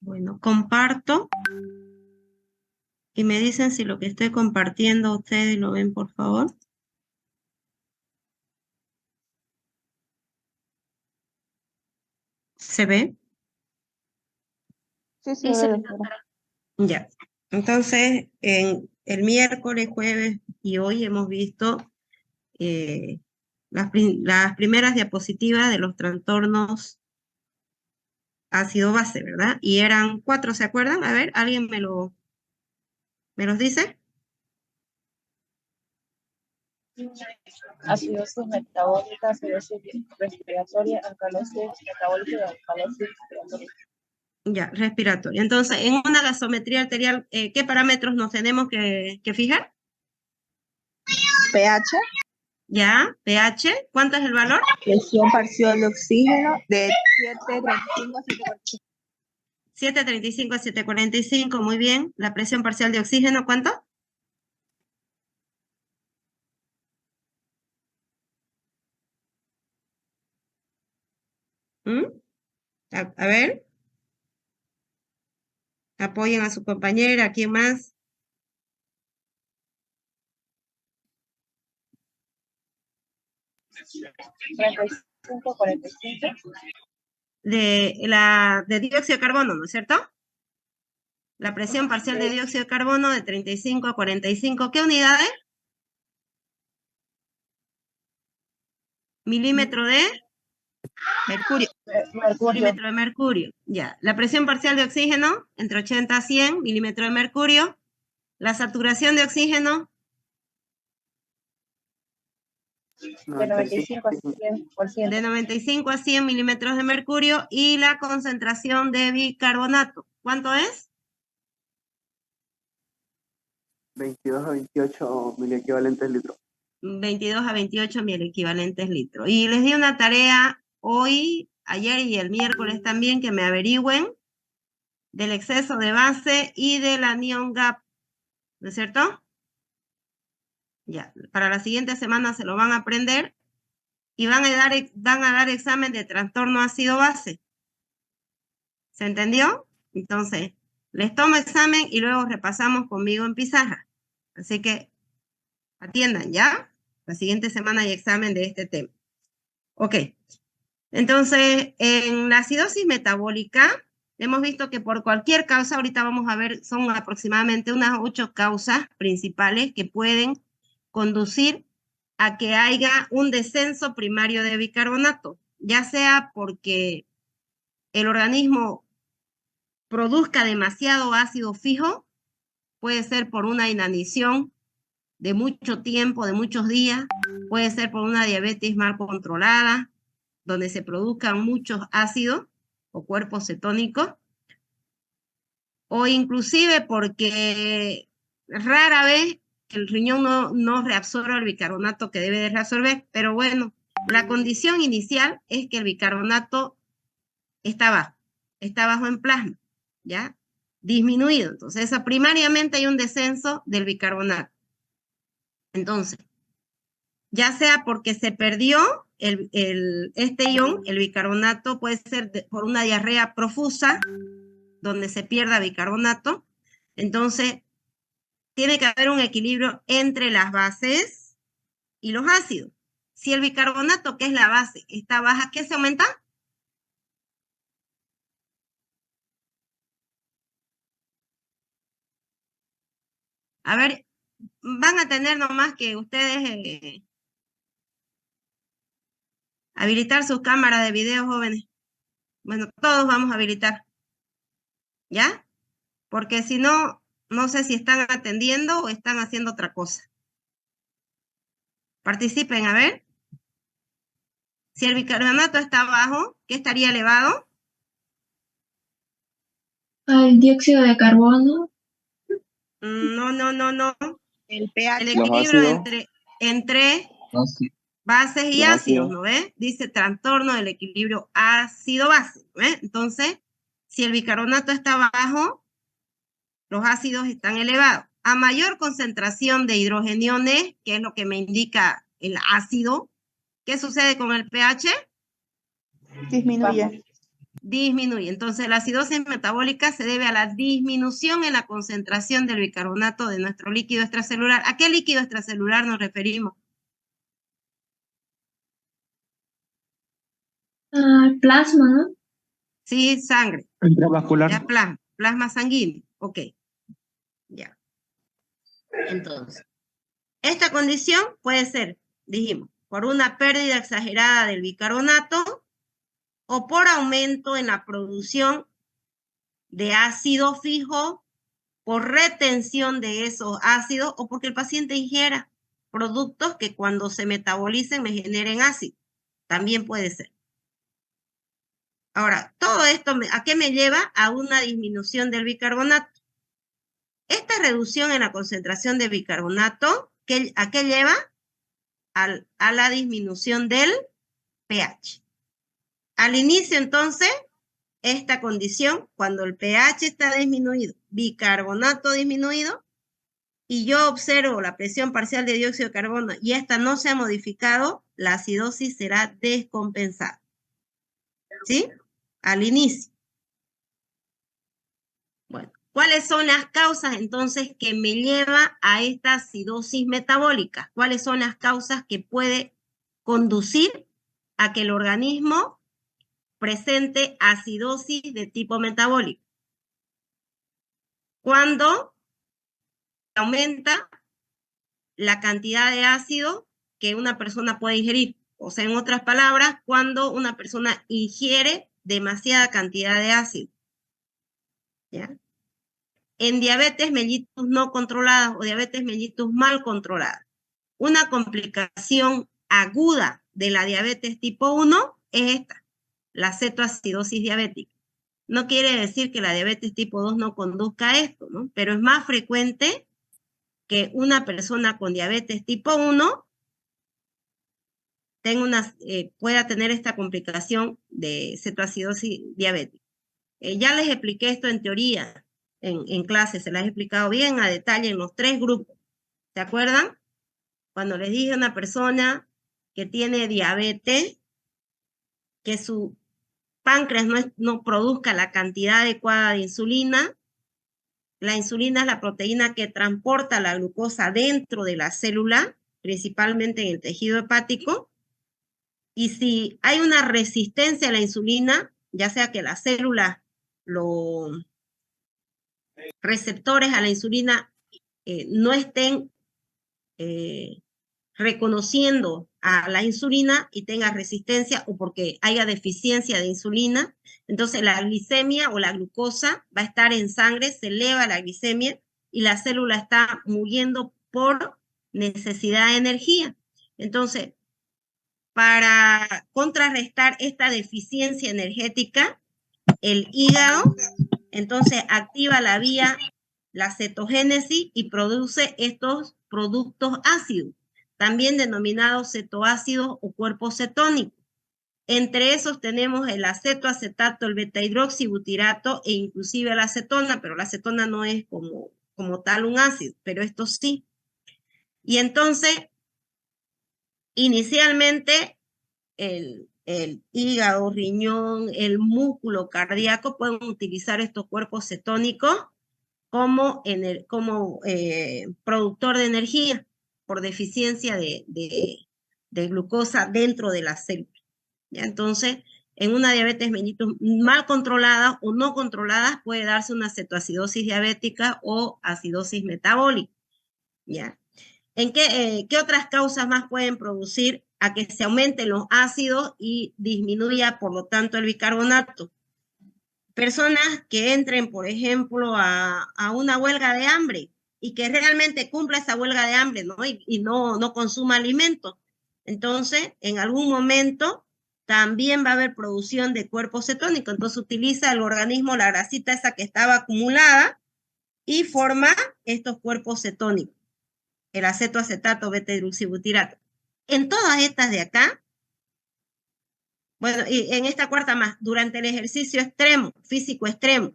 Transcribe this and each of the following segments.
Bueno, comparto y me dicen si lo que estoy compartiendo ustedes lo ven, por favor. ¿Se ve? Sí, se ve, doctora. Ya. Entonces, en el miércoles, jueves y hoy hemos visto las primeras diapositivas de los trastornos ácido-base, ¿verdad? Y eran 4, ¿se acuerdan? A ver, ¿alguien me los dice? Acidosis metabólica, acidosis respiratoria, alcalosis metabólica y alcalosis respiratoria. Ya, respiratoria. Entonces, en una gasometría arterial, ¿qué parámetros nos tenemos que fijar? pH, Ya, pH, ¿cuánto es el valor? presión parcial de oxígeno de 735 a 745. 735 a 745, muy bien. La presión parcial de oxígeno, ¿cuánto? ¿Mm? A ver, apoyen a su compañera, ¿quién más? De dióxido de carbono, ¿no es cierto? La presión parcial de dióxido de carbono de 35 a 45. ¿Qué unidades? Milímetro de Mercurio. milímetro de mercurio. Ya. La presión parcial de oxígeno entre 80 a 100 milímetros de mercurio. La saturación de oxígeno De 95 a 100%. de 95 a 100 milímetros de mercurio. Y la concentración de bicarbonato, ¿cuánto es? 22 a 28 miliequivalentes litros. 22 a 28 miliequivalentes litros. Y les di una tarea hoy, ayer y el miércoles también, que me averigüen del exceso de base y del anión gap, ¿no es cierto? Ya, para la siguiente semana se lo van a aprender y van a dar examen de trastorno ácido-base. ¿Se entendió? Entonces, les tomo examen y luego repasamos conmigo en pizarra. Así que atiendan, ¿ya? La siguiente semana hay examen de este tema. Ok. Entonces, en la acidosis metabólica, hemos visto que por cualquier causa, ahorita vamos a ver, son aproximadamente unas 8 causas principales que pueden conducir a que haya un descenso primario de bicarbonato, ya sea porque el organismo produzca demasiado ácido fijo, puede ser por una inanición de mucho tiempo, de muchos días, puede ser por una diabetes mal controlada, donde se produzcan muchos ácidos o cuerpos cetónicos, o inclusive porque rara vez el riñón no reabsorbe el bicarbonato que debe de reabsorber, pero bueno, la condición inicial es que el bicarbonato está bajo en plasma, ¿ya? Disminuido. Entonces, primariamente hay un descenso del bicarbonato. Entonces, ya sea porque se perdió este ion, el bicarbonato, puede ser por una diarrea profusa, donde se pierda bicarbonato. Entonces, tiene que haber un equilibrio entre las bases y los ácidos. Si el bicarbonato, que es la base, está baja, ¿qué se aumenta? A ver, van a tener nomás que ustedes habilitar sus cámaras de video, jóvenes. Bueno, todos vamos a habilitar, ¿ya? Porque si no, no sé si están atendiendo o están haciendo otra cosa. Participen, a ver. Si el bicarbonato está bajo, ¿qué estaría elevado? Al dióxido de carbono. No. El pH. El equilibrio entre bases y ácidos, ¿no ves? Dice trastorno del equilibrio ácido-base, ¿no ves? Entonces, si el bicarbonato está bajo, los ácidos están elevados. A mayor concentración de hidrogeniones, que es lo que me indica el ácido, ¿qué sucede con el pH? Disminuye. disminuye. Entonces, la acidosis metabólica se debe a la disminución en la concentración del bicarbonato de nuestro líquido extracelular. ¿A qué líquido extracelular nos referimos? Plasma, ¿no? Sí, sangre. Intravascular. Ya, plasma sanguíneo. Ok. Ya. Entonces, esta condición puede ser, dijimos, por una pérdida exagerada del bicarbonato o por aumento en la producción de ácido fijo, por retención de esos ácidos o porque el paciente ingiera productos que cuando se metabolicen me generen ácido. También puede ser. Ahora, todo esto, ¿a qué me lleva? A una disminución del bicarbonato. Esta reducción en la concentración de bicarbonato, ¿a qué lleva? A la disminución del pH. Al inicio, entonces, esta condición, cuando el pH está disminuido, bicarbonato disminuido, y yo observo la presión parcial de dióxido de carbono y esta no se ha modificado, la acidosis será descompensada. ¿Sí? Al inicio. Bueno, ¿cuáles son las causas entonces que me lleva a esta acidosis metabólica? ¿Cuáles son las causas que puede conducir a que el organismo presente acidosis de tipo metabólico? Cuando aumenta la cantidad de ácido que una persona puede ingerir. O sea, en otras palabras, cuando una persona ingiere demasiada cantidad de ácido. ¿Ya? En diabetes mellitus no controlada o diabetes mellitus mal controlada. Una complicación aguda de la diabetes tipo 1 es esta, la cetoacidosis diabética. No quiere decir que la diabetes tipo 2 no conduzca a esto, ¿no? Pero es más frecuente que una persona con diabetes tipo 1 pueda tener esta complicación de cetoacidosis diabética. Ya les expliqué esto en teoría, en clase, se las he explicado bien a detalle en los 3 grupos. ¿Se acuerdan? Cuando les dije a una persona que tiene diabetes, que su páncreas no produzca la cantidad adecuada de insulina. La insulina es la proteína que transporta la glucosa dentro de la célula, principalmente en el tejido hepático. Y si hay una resistencia a la insulina, ya sea que las células, los receptores a la insulina no estén reconociendo a la insulina y tenga resistencia o porque haya deficiencia de insulina, entonces la glicemia o la glucosa va a estar en sangre, se eleva la glicemia y la célula está muriendo por necesidad de energía. Entonces, para contrarrestar esta deficiencia energética, el hígado entonces activa la vía, la cetogénesis y produce estos productos ácidos, también denominados cetoácidos o cuerpos cetónicos. Entre esos tenemos el acetoacetato, el beta-hidroxibutirato e inclusive la acetona, pero la acetona no es como tal un ácido, pero esto sí. Y entonces, inicialmente, el hígado, riñón, el músculo cardíaco pueden utilizar estos cuerpos cetónicos como productor de energía por deficiencia de glucosa dentro de la célula. ¿Ya? Entonces, en una diabetes mellitus mal controlada o no controlada puede darse una cetoacidosis diabética o acidosis metabólica. ¿Ya? ¿Qué otras causas más pueden producir a que se aumenten los ácidos y disminuya, por lo tanto, el bicarbonato? Personas que entren, por ejemplo, a una huelga de hambre y que realmente cumpla esa huelga de hambre, ¿no? Y no consuma alimentos. Entonces, en algún momento también va a haber producción de cuerpos cetónicos. Entonces, utiliza el organismo la grasita esa que estaba acumulada y forma estos cuerpos cetónicos, el acetoacetato, beta-hidroxibutirato. En todas estas de acá, bueno, y en esta cuarta más, durante el ejercicio extremo, físico extremo,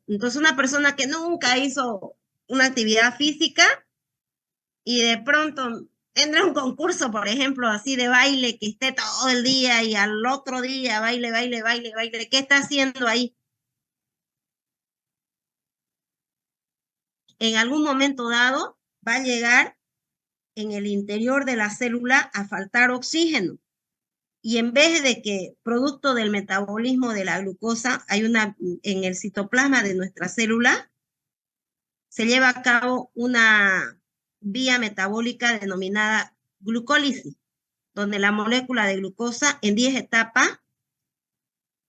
entonces una persona que nunca hizo una actividad física y de pronto entra a un concurso, por ejemplo, así de baile, que esté todo el día y al otro día baile, baile, baile, baile, ¿qué está haciendo ahí? En algún momento dado va a llegar en el interior de la célula a faltar oxígeno. Y en vez de que, producto del metabolismo de la glucosa, hay en el citoplasma de nuestra célula, se lleva a cabo una vía metabólica denominada glucólisis, donde la molécula de glucosa en 10 etapas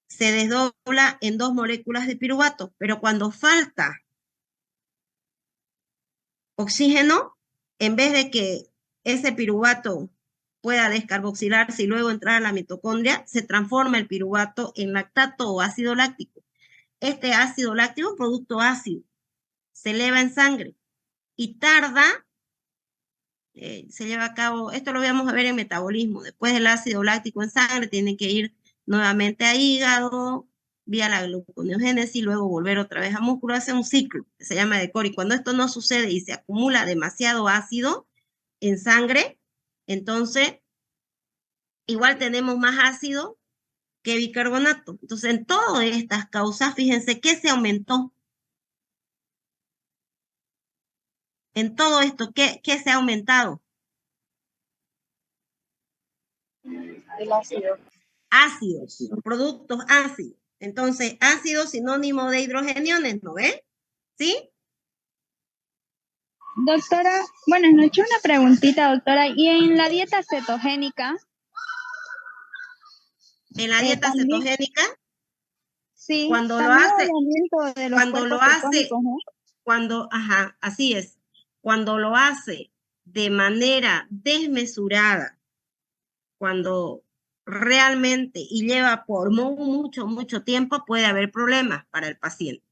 se desdobla en 2 moléculas de piruvato, pero cuando falta oxígeno, en vez de que ese piruvato pueda descarboxilarse y luego entrar a la mitocondria, se transforma el piruvato en lactato o ácido láctico. Este ácido láctico es un producto ácido, se eleva en sangre y tarda, se lleva a cabo, esto lo vamos a ver en metabolismo, después del ácido láctico en sangre tiene que ir nuevamente a hígado, vía la gluconeogénesis, luego volver otra vez a músculo, hace un ciclo que se llama de Cori. Cuando esto no sucede y se acumula demasiado ácido en sangre, entonces igual tenemos más ácido que bicarbonato. Entonces, en todas estas causas, fíjense que se aumentó. En todo esto, ¿qué se ha aumentado? El ácido. Ácidos, productos ácidos. Entonces, ácido sinónimo de hidrogeniones, ¿no ven? ¿Sí? Doctora, buenas noches. Una preguntita, doctora. ¿Y en la dieta cetogénica? En la dieta también, cetogénica, sí, cuando lo también hace, hay aumento de los cuando lo cuerpos hace, cetónicos, ¿no? ajá, así es, cuando lo hace de manera desmesurada, cuando realmente y lleva por mucho tiempo, puede haber problemas para el paciente.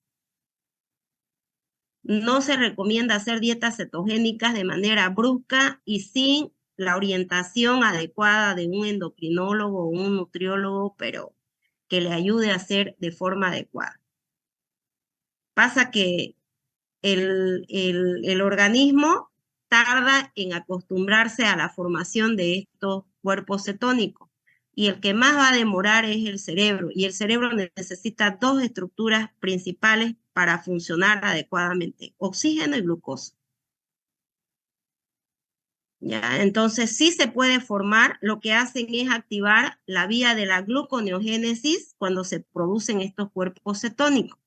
No se recomienda hacer dietas cetogénicas de manera brusca y sin la orientación adecuada de un endocrinólogo o un nutriólogo, pero que le ayude a hacer de forma adecuada. Pasa que el organismo tarda en acostumbrarse a la formación de estos cuerpos cetónicos y el que más va a demorar es el cerebro, y el cerebro necesita 2 estructuras principales para funcionar adecuadamente: oxígeno y glucosa. ¿Ya? Entonces sí se puede formar, lo que hacen es activar la vía de la gluconeogénesis cuando se producen estos cuerpos cetónicos.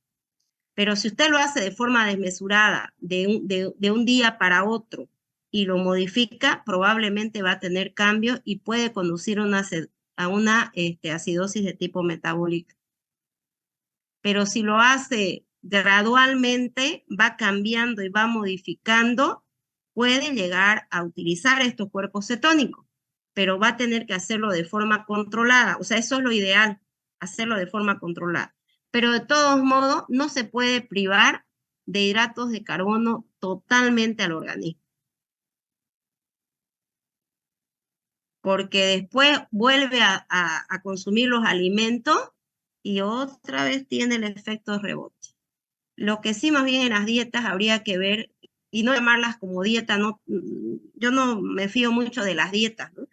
Pero si usted lo hace de forma desmesurada, de un día para otro, y lo modifica, probablemente va a tener cambios y puede conducir a una acidosis de tipo metabólico. Pero si lo hace gradualmente, va cambiando y va modificando, puede llegar a utilizar estos cuerpos cetónicos, pero va a tener que hacerlo de forma controlada. O sea, eso es lo ideal, hacerlo de forma controlada. Pero de todos modos, no se puede privar de hidratos de carbono totalmente al organismo, porque después vuelve a consumir los alimentos y otra vez tiene el efecto rebote. Lo que sí, más bien en las dietas habría que ver, y no llamarlas como dieta, no, yo no me fío mucho de las dietas, ¿no?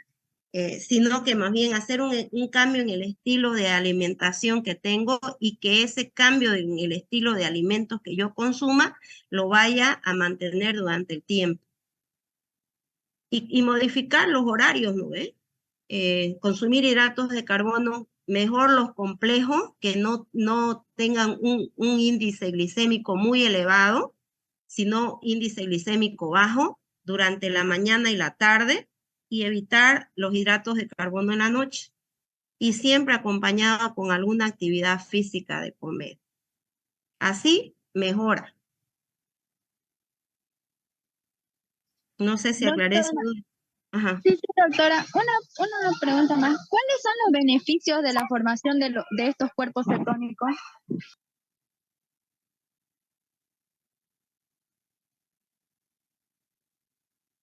Sino que más bien hacer un cambio en el estilo de alimentación que tengo y que ese cambio en el estilo de alimentos que yo consuma lo vaya a mantener durante el tiempo. Y modificar los horarios, ¿no ves? Consumir hidratos de carbono, mejor los complejos, que no tengan un índice glicémico muy elevado, sino índice glicémico bajo durante la mañana y la tarde, y evitar los hidratos de carbono en la noche. Y siempre acompañado con alguna actividad física de por medio. Así mejora. No sé si aclaré eso. Ajá. Sí, doctora. Una pregunta más. ¿Cuáles son los beneficios de la formación de estos cuerpos cetónicos?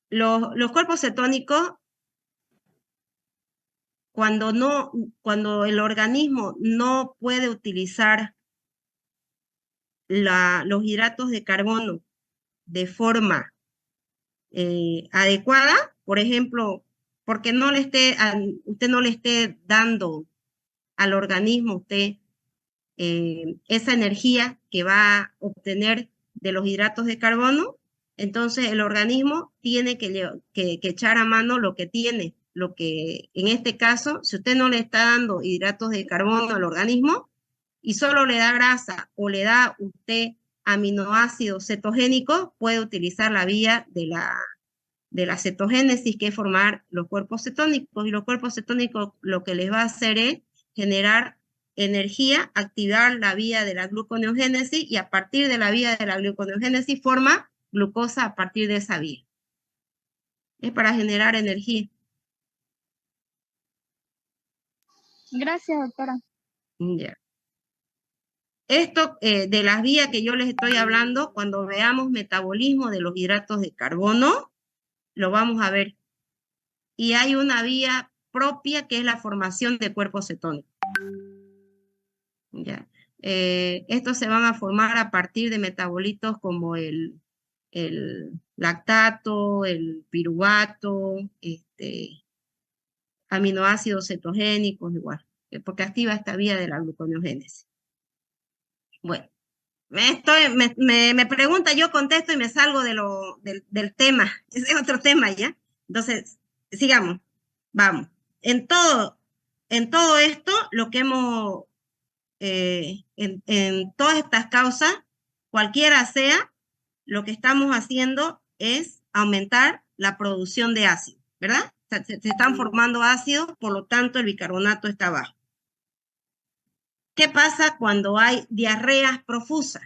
Los cuerpos cetónicos, cuando el organismo no puede utilizar los hidratos de carbono de forma adecuada, por ejemplo, porque no le esté, usted no le esté dando al organismo usted esa energía que va a obtener de los hidratos de carbono, entonces el organismo tiene que echar a mano lo que tiene, lo que en este caso, si usted no le está dando hidratos de carbono al organismo y solo le da grasa o le da usted aminoácidos cetogénicos, puede utilizar la vía de la cetogénesis, que es formar los cuerpos cetónicos, y los cuerpos cetónicos lo que les va a hacer es generar energía, activar la vía de la gluconeogénesis, y a partir de la vía de la gluconeogénesis forma glucosa a partir de esa vía. Es para generar energía. Gracias, doctora. Ya. Esto de las vías que yo les estoy hablando, cuando veamos metabolismo de los hidratos de carbono, lo vamos a ver. Y hay una vía propia que es la formación de cuerpos cetónicos. Ya. Estos se van a formar a partir de metabolitos como el lactato, el piruvato, aminoácidos cetogénicos, igual, porque activa esta vía de la gluconeogénesis. Bueno, me pregunta, yo contesto y me salgo del tema. Ese es otro tema, ¿ya? Entonces, sigamos, vamos. En todo esto, lo que hemos, en todas estas causas, cualquiera sea, lo que estamos haciendo es aumentar la producción de ácido, ¿verdad? Se están formando ácidos, por lo tanto el bicarbonato está bajo. ¿Qué pasa cuando hay diarreas profusas?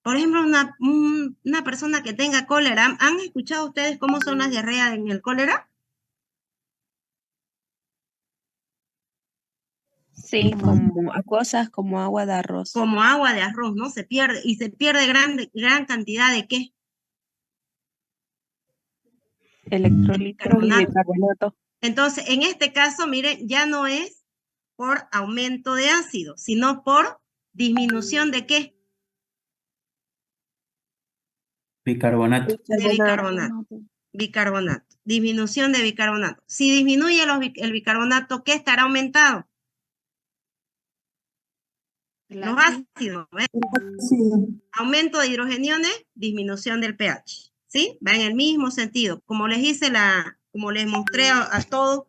Por ejemplo, una persona que tenga cólera, ¿han escuchado ustedes cómo son las diarreas en el cólera? Sí, como acuosas, como agua de arroz. Como agua de arroz, ¿no? Se pierde, y se pierde gran cantidad de ¿qué? Electrolitos y bicarbonato. Entonces, en este caso, miren, ya no es por aumento de ácido, sino por disminución de ¿qué? Bicarbonato. De bicarbonato. Bicarbonato. Disminución de bicarbonato. Si disminuye el bicarbonato, ¿qué estará aumentado? Los ácidos. Aumento de hidrogeniones, disminución del pH. ¿Sí? Va en el mismo sentido. Como les hice como les mostré a todos,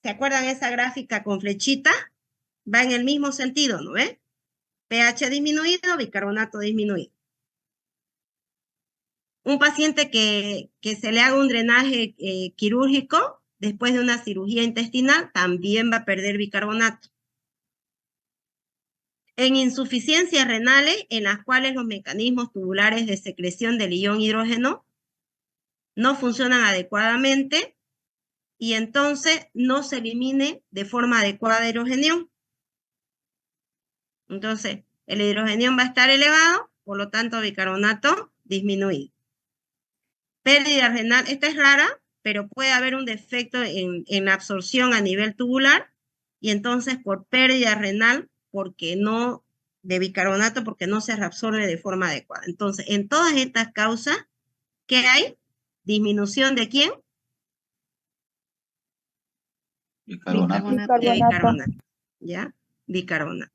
¿se acuerdan esa gráfica con flechita? Va en el mismo sentido, ¿no ve? pH disminuido, bicarbonato disminuido. Un paciente que se le haga un drenaje quirúrgico después de una cirugía intestinal también va a perder bicarbonato. En insuficiencias renales, en las cuales los mecanismos tubulares de secreción del ion hidrógeno no funcionan adecuadamente y entonces no se elimine de forma adecuada el hidrogenión. Entonces, el hidrogenión va a estar elevado, por lo tanto, bicarbonato disminuido. Pérdida renal, esta es rara, pero puede haber un defecto en la absorción a nivel tubular y entonces por pérdida renal, de bicarbonato, porque no se reabsorbe de forma adecuada. Entonces, en todas estas causas, ¿qué hay? Disminución ¿de quién? Bicarbonato. De bicarbonato, ¿ya? Bicarbonato.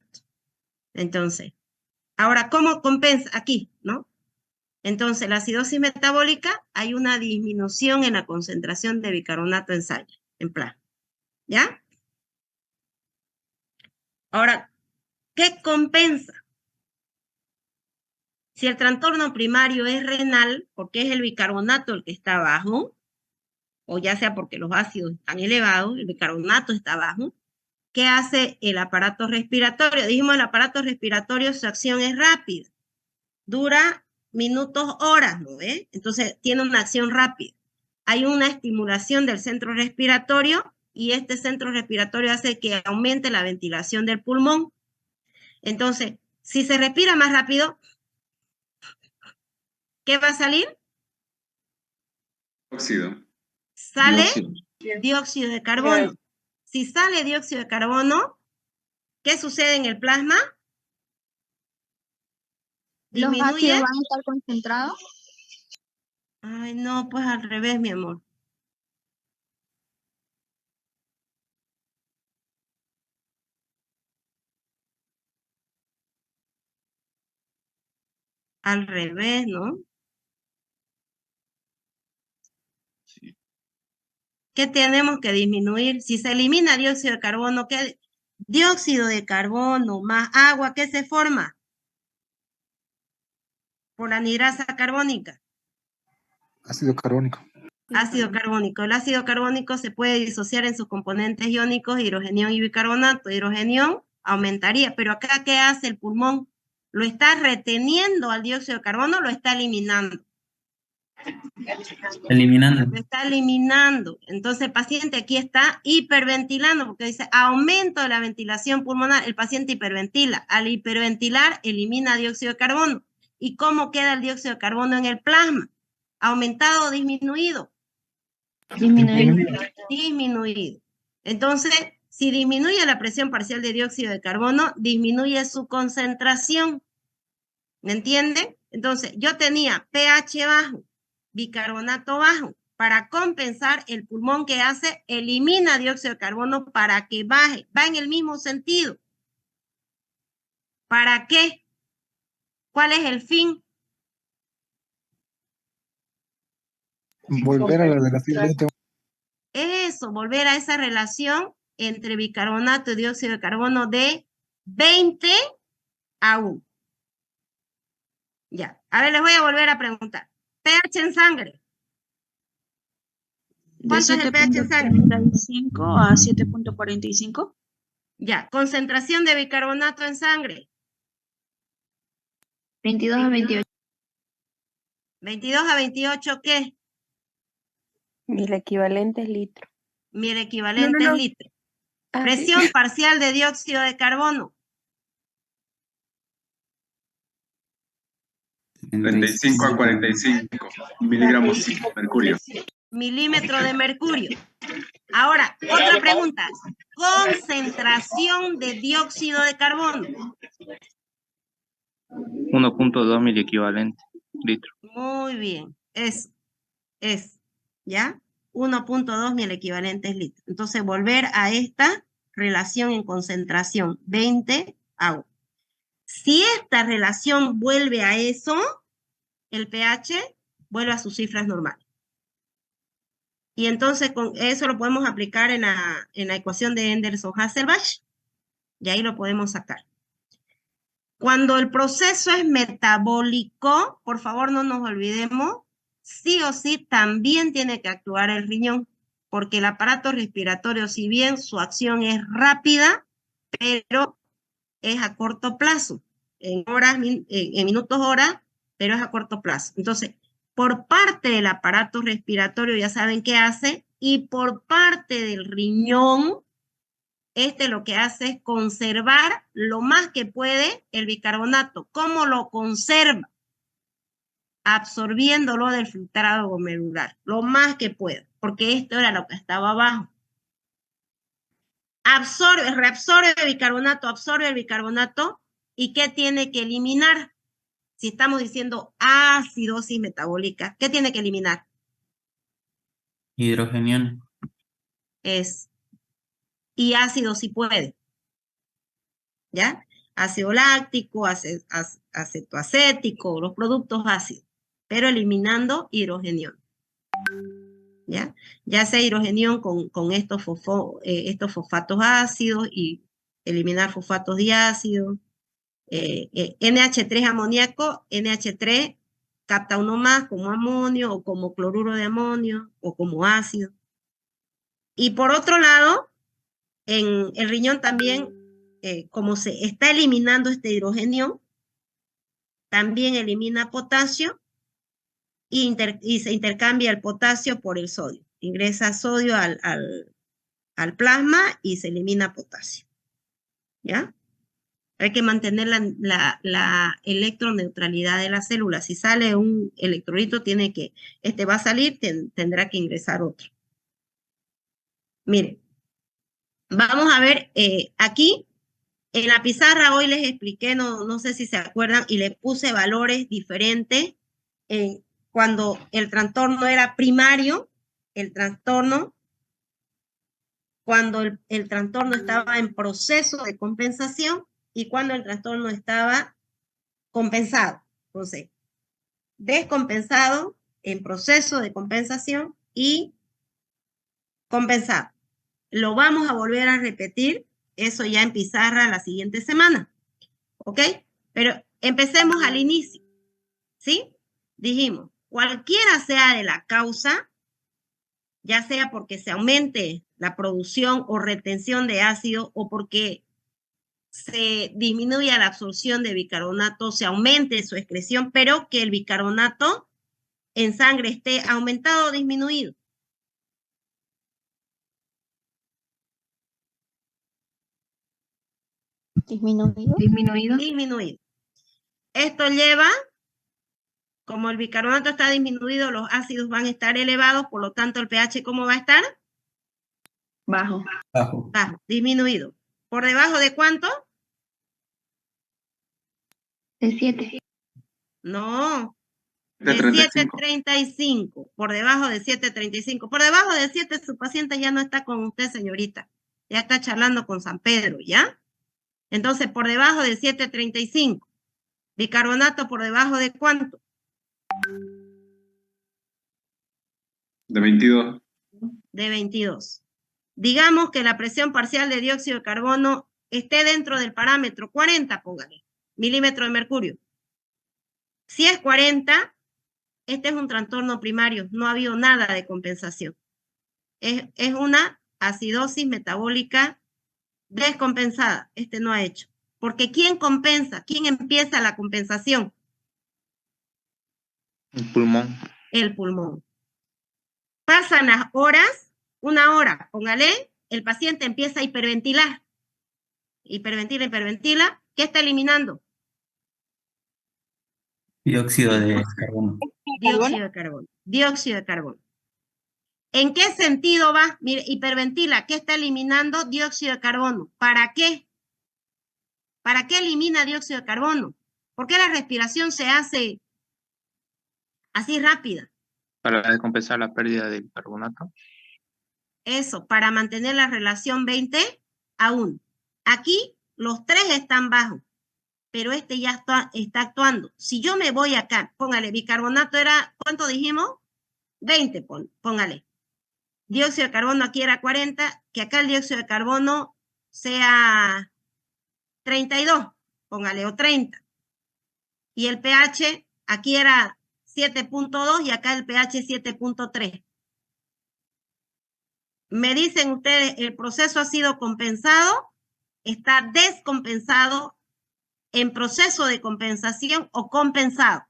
Entonces, ahora, ¿cómo compensa? Aquí, ¿no? Entonces, la acidosis metabólica, hay una disminución en la concentración de bicarbonato en sangre, en plasma, ¿ya? Ahora, ¿qué compensa? Si el trastorno primario es renal, porque es el bicarbonato el que está bajo, o ya sea porque los ácidos están elevados, el bicarbonato está bajo, ¿qué hace el aparato respiratorio? Dijimos, el aparato respiratorio, su acción es rápida, dura minutos, horas, ¿no ve? Entonces, tiene una acción rápida. Hay una estimulación del centro respiratorio y este centro respiratorio hace que aumente la ventilación del pulmón. Entonces, si se respira más rápido, ¿qué va a salir? Óxido. Sale dióxido de carbono. Si sale dióxido de carbono, ¿qué sucede en el plasma? ¿Los ácidos van a estar concentrados? Ay, no, pues al revés, mi amor. Al revés, ¿no? ¿Qué tenemos que disminuir? Si se elimina dióxido de carbono, ¿qué? Dióxido de carbono más agua, ¿qué se forma? Por la anhidrasa carbónica. Ácido carbónico. Ácido carbónico. El ácido carbónico se puede disociar en sus componentes iónicos, hidrogenión y bicarbonato. Hidrogenión aumentaría, pero acá, ¿qué hace el pulmón? ¿Lo está reteniendo al dióxido de carbono o lo está eliminando? Eliminando. Lo está eliminando. Entonces el paciente aquí está hiperventilando porque dice aumento de la ventilación pulmonar. El paciente hiperventila. Al hiperventilar elimina dióxido de carbono. ¿Y cómo queda el dióxido de carbono en el plasma? ¿Aumentado o disminuido? Disminuido. Entonces, si disminuye la presión parcial de dióxido de carbono, disminuye su concentración. ¿Me entienden? Entonces, yo tenía pH bajo, bicarbonato bajo. Para compensar, el pulmón que hace, elimina dióxido de carbono para que baje. Va en el mismo sentido. ¿Para qué? ¿Cuál es el fin? Volver a la relación 20. Eso, volver a esa relación entre bicarbonato y dióxido de carbono de 20 a 1. Ya, a ver, les voy a volver a preguntar. pH en sangre. ¿Cuánto es el pH en sangre? 7.35 a 7.45. Ya, concentración de bicarbonato en sangre. 22 a 28. 22 a 28, ¿qué? 1000 equivalentes litros. 1000 equivalentes No. litros. Ah, sí. Presión parcial de dióxido de carbono. 35 a 45 miligramos de mercurio. Milímetro de mercurio. Ahora, otra pregunta. Concentración de dióxido de carbono. 1.2 miliequivalente litro. Muy bien. Es, ¿ya? 1.2 mil equivalentes litros. Entonces, volver a esta relación en concentración, 20 a 1. Si esta relación vuelve a eso, el pH vuelve a sus cifras normales. Y entonces con eso lo podemos aplicar en la ecuación de Henderson-Hasselbalch, y ahí lo podemos sacar. Cuando el proceso es metabólico, por favor no nos olvidemos, sí o sí también tiene que actuar el riñón, porque el aparato respiratorio, si bien su acción es rápida, pero es a corto plazo, en horas, en minutos, horas, pero es a corto plazo. Entonces, por parte del aparato respiratorio ya saben qué hace, y por parte del riñón, lo que hace es conservar lo más que puede el bicarbonato. ¿Cómo lo conserva? Absorbiéndolo del filtrado glomerular, lo más que puede, porque esto era lo que estaba abajo. Reabsorbe el bicarbonato, absorbe el bicarbonato, ¿y qué tiene que eliminar? Si estamos diciendo acidosis metabólica, ¿qué tiene que eliminar? Hidrogenión. Y ácido si puede. ¿Ya? Ácido láctico, acetoacético, los productos ácidos, pero eliminando hidrogenión. ¿Ya? Ya sea hidrogenión con estos fosfatos ácidos y eliminar fosfatos diácidos. NH3 amoníaco, NH3 capta uno más como amonio o como cloruro de amonio o como ácido. Y por otro lado, en el riñón también, como se está eliminando este hidrogenión, también elimina potasio y se intercambia el potasio por el sodio. Ingresa sodio al plasma y se elimina potasio. ¿Ya? Hay que mantener la electroneutralidad de la célula. Si sale un electrolito, va a salir, tendrá que ingresar otro. Miren, vamos a ver aquí. En la pizarra hoy les expliqué, no sé si se acuerdan, y les puse valores diferentes cuando el trastorno era primario, cuando el trastorno estaba en proceso de compensación y cuando el trastorno estaba compensado. Entonces, descompensado, en proceso de compensación y compensado. Lo vamos a volver a repetir, eso ya en pizarra la siguiente semana, ¿ok? Pero empecemos al inicio, ¿sí? Dijimos, cualquiera sea de la causa, ya sea porque se aumente la producción o retención de ácido o porque se disminuya la absorción de bicarbonato, se aumente su excreción, pero que el bicarbonato en sangre esté aumentado o disminuido. Disminuido. Disminuido. Esto lleva, como el bicarbonato está disminuido, los ácidos van a estar elevados, por lo tanto el pH, ¿cómo va a estar? Bajo. Bajo. Bajo, disminuido. ¿Por debajo de cuánto? De 7. No, De de 35. 7.35, por debajo de 7.35. Por debajo de 7 su paciente ya no está con usted, señorita. Ya está charlando con San Pedro, ¿ya? Entonces, por debajo de 7.35. Bicarbonato por debajo de cuánto? De 22. De 22. Digamos que la presión parcial de dióxido de carbono esté dentro del parámetro 40, póngale, milímetro de mercurio. Si es 40, este es un trastorno primario, no ha habido nada de compensación. Es una acidosis metabólica descompensada, este no ha hecho. Porque ¿quién compensa? ¿Quién empieza la compensación? El pulmón. El pulmón. Pasan las horas, una hora, póngale, el paciente empieza a hiperventilar. Hiperventila. ¿Qué está eliminando? Dióxido de carbono. Dióxido de carbono. ¿En qué sentido va? Mire, hiperventila. ¿Qué está eliminando? Dióxido de carbono. ¿Para qué? ¿Para qué elimina dióxido de carbono? ¿Por qué la respiración se hace así rápida? Para descompensar la pérdida de bicarbonato. Eso, para mantener la relación 20:1. Aquí los tres están bajos, pero este ya está actuando. Si yo me voy acá, póngale, bicarbonato era, ¿cuánto dijimos? 20, póngale. Dióxido de carbono aquí era 40, que acá el dióxido de carbono sea 32, póngale, o 30. Y el pH aquí era 7.2 y acá el pH 7.3. Me dicen ustedes, ¿el proceso ha sido compensado? ¿Está descompensado? ¿En proceso de compensación o compensado?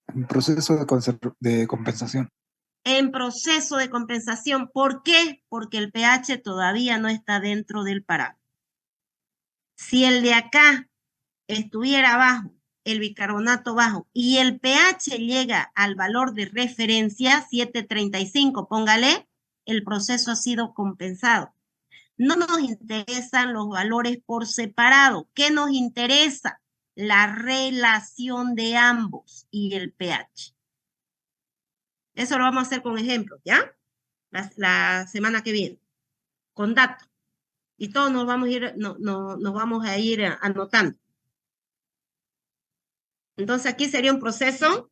En proceso de compensación. En proceso de compensación. ¿Por qué? Porque el pH todavía no está dentro del parámetro. Si el de acá estuviera bajo, el bicarbonato bajo, y el pH llega al valor de referencia, 7.35, póngale, el proceso ha sido compensado. No nos interesan los valores por separado. ¿Qué nos interesa? La relación de ambos y el pH. Eso lo vamos a hacer con ejemplos, ¿ya? La semana que viene, con datos. Y todos nos vamos a ir anotando. Entonces aquí sería un proceso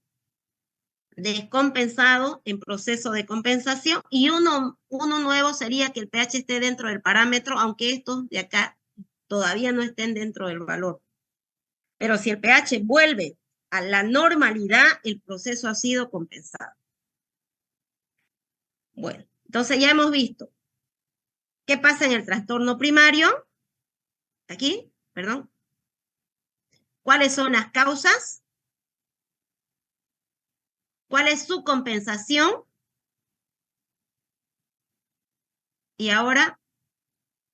descompensado en proceso de compensación y uno nuevo sería que el pH esté dentro del parámetro, aunque estos de acá todavía no estén dentro del valor. Pero si el pH vuelve a la normalidad, el proceso ha sido compensado. Bueno, entonces ya hemos visto qué pasa en el trastorno primario. Aquí, perdón. ¿Cuáles son las causas? ¿Cuál es su compensación? Y ahora,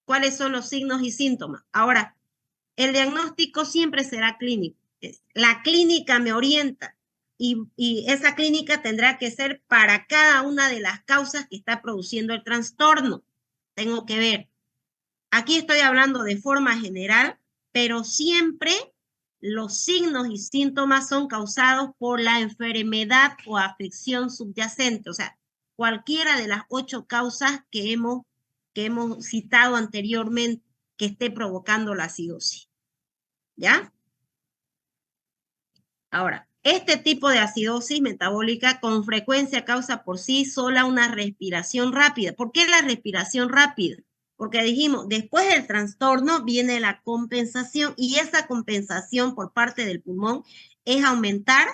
¿cuáles son los signos y síntomas? Ahora, el diagnóstico siempre será clínico. La clínica me orienta y esa clínica tendrá que ser para cada una de las causas que está produciendo el trastorno. Tengo que ver. Aquí estoy hablando de forma general, pero siempre los signos y síntomas son causados por la enfermedad o afección subyacente, o sea, cualquiera de las 8 causas que hemos citado anteriormente que esté provocando la acidosis. ¿Ya? Ahora, Este tipo de acidosis metabólica con frecuencia causa por sí sola una respiración rápida. ¿Por qué la respiración rápida? Porque dijimos, después del trastorno viene la compensación y esa compensación por parte del pulmón es aumentar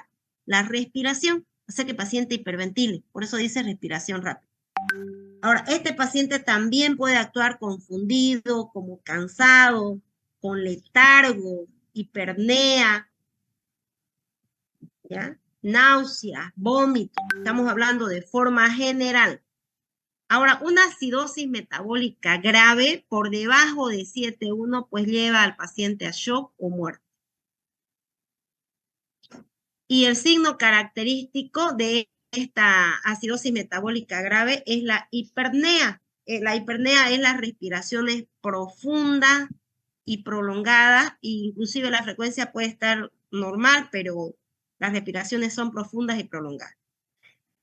la respiración, hacer que el paciente hiperventile. Por eso dice respiración rápida. Ahora, este paciente también puede actuar confundido, como cansado, con letargo, hipernea, ¿ya? Náuseas, vómitos. Estamos hablando de forma general. Ahora, una acidosis metabólica grave por debajo de 7.1 pues lleva al paciente a shock o muerte. Y el signo característico de esta acidosis metabólica grave es la hipernea. La hipernea es las respiraciones profundas y prolongadas, e inclusive la frecuencia puede estar normal, pero las respiraciones son profundas y prolongadas.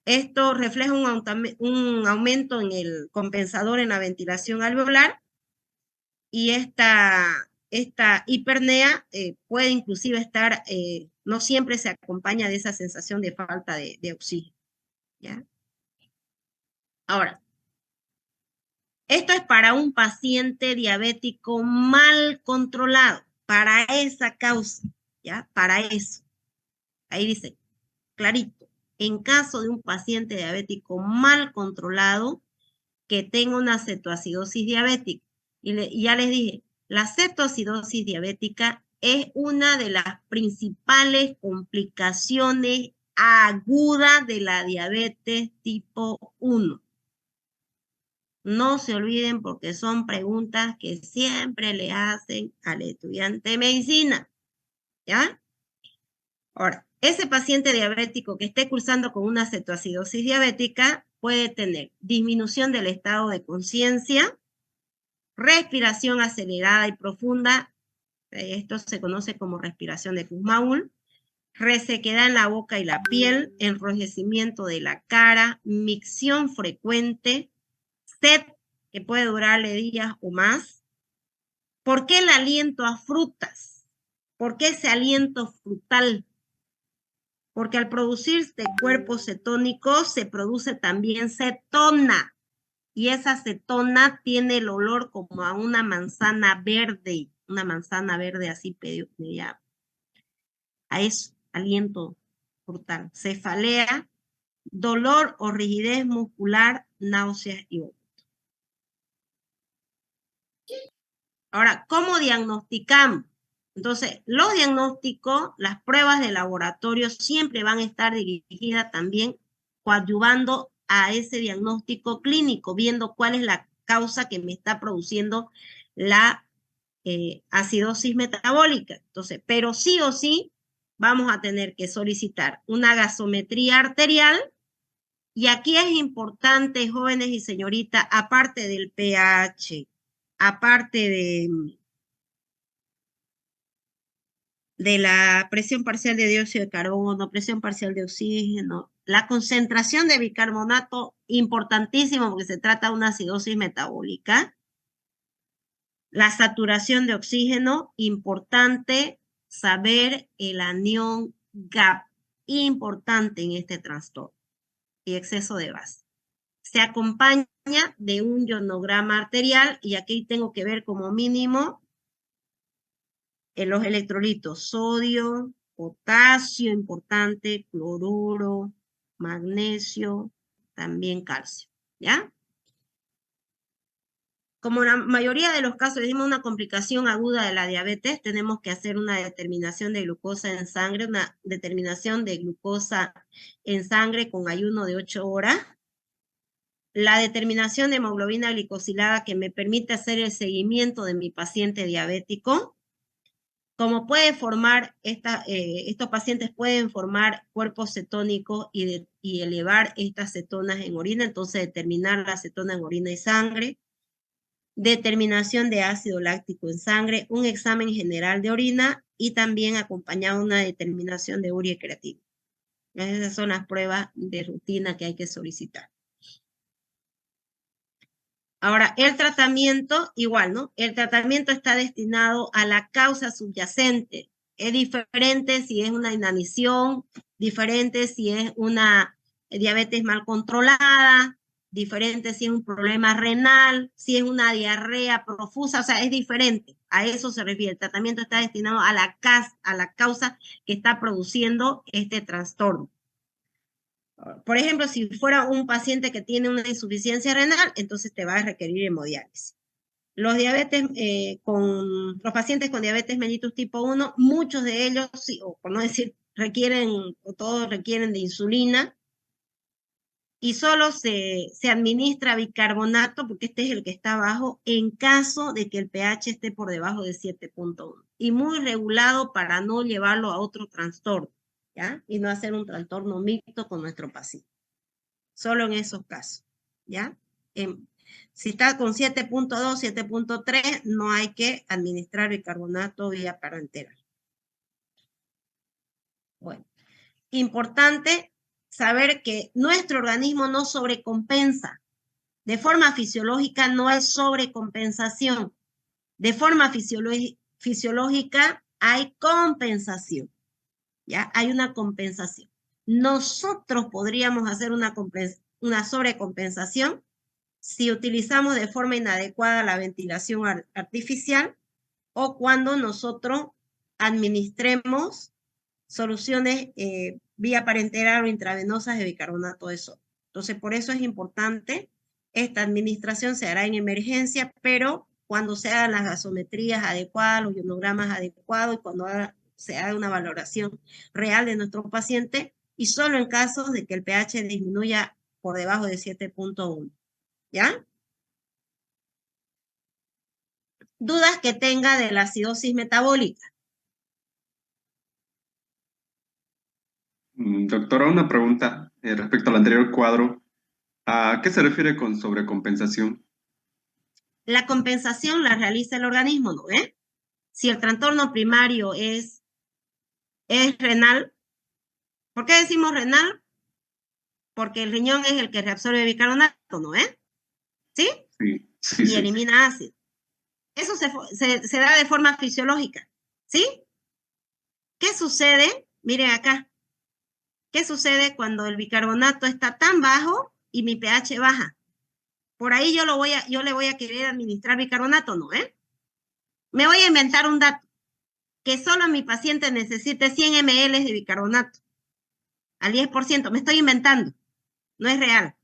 Esto refleja un aumento en el compensador en la ventilación alveolar y esta hipernea puede inclusive estar, no siempre se acompaña de esa sensación de falta de oxígeno, ¿ya? Ahora, esto es para un paciente diabético mal controlado, para esa causa, ¿ya? Para eso. Ahí dice, clarito, en caso de un paciente diabético mal controlado que tenga una cetoacidosis diabética. Y ya les dije, la cetoacidosis diabética es una de las principales complicaciones agudas de la diabetes tipo 1. No se olviden porque son preguntas que siempre le hacen al estudiante de medicina, ¿ya? Ahora, ese paciente diabético que esté cursando con una cetoacidosis diabética puede tener disminución del estado de conciencia, respiración acelerada y profunda, esto se conoce como respiración de Kussmaul, resequedad en la boca y la piel, enrojecimiento de la cara, micción frecuente, sed que puede durarle días o más. ¿Por qué el aliento a frutas? ¿Por qué ese aliento frutal? Porque al producirse cuerpos cetónicos se produce también cetona. Y esa cetona tiene el olor como a una manzana verde así media. A eso, aliento frutal. Cefalea, dolor o rigidez muscular, náuseas y vómitos. Ahora, ¿cómo diagnosticamos? Entonces, los diagnósticos, las pruebas de laboratorio siempre van a estar dirigidas también coadyuvando a ese diagnóstico clínico, viendo cuál es la causa que me está produciendo la acidosis metabólica. Entonces, pero sí o sí vamos a tener que solicitar una gasometría arterial y aquí es importante, jóvenes y señoritas, aparte del pH, aparte de la presión parcial de dióxido de carbono, presión parcial de oxígeno, la concentración de bicarbonato, importantísimo porque se trata de una acidosis metabólica, la saturación de oxígeno, importante saber el anión GAP, importante en este trastorno, y exceso de base. Se acompaña de un ionograma arterial y aquí tengo que ver como mínimo en los electrolitos, sodio, potasio, importante, cloruro, magnesio, también calcio, ¿ya? Como la mayoría de los casos, decimos una complicación aguda de la diabetes, tenemos que hacer una determinación de glucosa en sangre, una determinación de glucosa en sangre con ayuno de 8 horas, la determinación de hemoglobina glicosilada que me permite hacer el seguimiento de mi paciente diabético. Como puede formar, estos pacientes pueden formar cuerpos cetónicos y elevar estas cetonas en orina, entonces determinar la cetona en orina y sangre, determinación de ácido láctico en sangre, un examen general de orina y también acompañado una determinación de urea y creatina. Esas son las pruebas de rutina que hay que solicitar. Ahora, el tratamiento, igual, ¿no? El tratamiento está destinado a la causa subyacente. Es diferente si es una inanición, diferente si es una diabetes mal controlada, diferente si es un problema renal, si es una diarrea profusa, o sea, es diferente. A eso se refiere. El tratamiento está destinado a la causa que está produciendo este trastorno. Por ejemplo, si fuera un paciente que tiene una insuficiencia renal, entonces te va a requerir hemodiálisis. Los pacientes con diabetes mellitus tipo 1, muchos de ellos, sí, o por no decir, todos requieren de insulina, y solo se administra bicarbonato, porque este es el que está abajo, en caso de que el pH esté por debajo de 7.1, y muy regulado para no llevarlo a otro trastorno, ¿ya? Y no hacer un trastorno mixto con nuestro paciente. Solo en esos casos, ¿ya? Si está con 7.2, 7.3, no hay que administrar bicarbonato vía parenteral. Bueno, importante saber que nuestro organismo no sobrecompensa. De forma fisiológica no hay sobrecompensación. De forma fisiológica hay compensación. ¿Ya? Hay una compensación. Nosotros podríamos hacer una sobrecompensación si utilizamos de forma inadecuada la ventilación artificial o cuando nosotros administremos soluciones vía parenteral o intravenosas de bicarbonato de sodio. Entonces, por eso es importante, esta administración se hará en emergencia, pero cuando se hagan las gasometrías adecuadas, los ionogramas adecuados y cuando se haga una valoración real de nuestro paciente y solo en casos de que el pH disminuya por debajo de 7.1. ¿Ya? Dudas que tenga de la acidosis metabólica. Doctora, una pregunta respecto al anterior cuadro. ¿A qué se refiere con sobrecompensación? La compensación la realiza el organismo, ¿no ve? Si el trastorno primario es renal, ¿por qué decimos renal? Porque el riñón es el que reabsorbe bicarbonato, ¿no ve? ¿Sí? Sí. Y elimina ácido. Eso se da de forma fisiológica, ¿sí? ¿Qué sucede? Miren acá. ¿Qué sucede cuando el bicarbonato está tan bajo y mi pH baja? Por ahí yo le voy a querer administrar bicarbonato, ¿no? Me voy a inventar un dato, que solo mi paciente necesite 100 ml de bicarbonato al 10%. Me estoy inventando, no es real.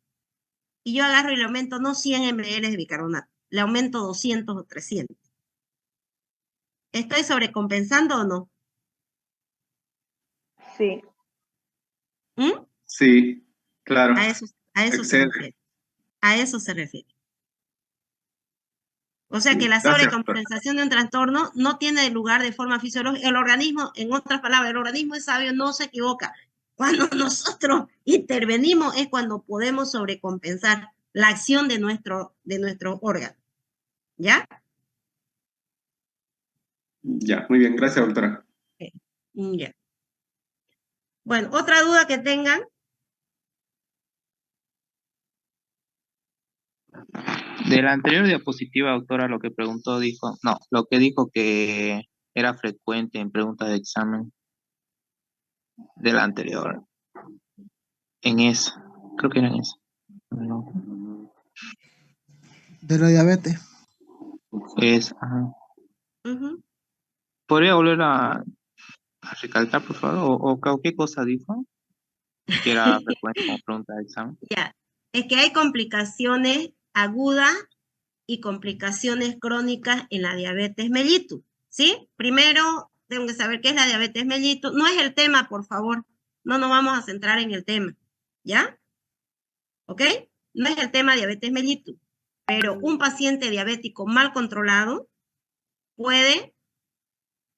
Y yo agarro y le aumento no 100 ml de bicarbonato, le aumento 200 o 300. ¿Estoy sobrecompensando o no? Sí. ¿Mm? Sí, claro. A eso se refiere. A eso se refiere. O sea que la sobrecompensación de un trastorno no tiene lugar de forma fisiológica. El organismo, en otras palabras, el organismo es sabio, no se equivoca. Cuando nosotros intervenimos es cuando podemos sobrecompensar la acción de nuestro órgano. ¿Ya? Ya, muy bien. Gracias, doctora. Ya. Bueno, otra duda que tengan. De la anterior diapositiva, doctora, lo que dijo que era frecuente en preguntas de examen de la anterior. En esa, creo que era en esa. No. De la diabetes. Ajá. Uh-huh. ¿Podría volver a recalcar, por favor? ¿O qué cosa dijo? Que era frecuente como pregunta de examen. Ya, es que hay complicaciones agudas y complicaciones crónicas en la diabetes mellitus, ¿sí? Primero, tengo que saber qué es la diabetes mellitus. No es el tema, por favor. No nos vamos a centrar en el tema, ¿ya? ¿Ok? No es el tema diabetes mellitus. Pero un paciente diabético mal controlado puede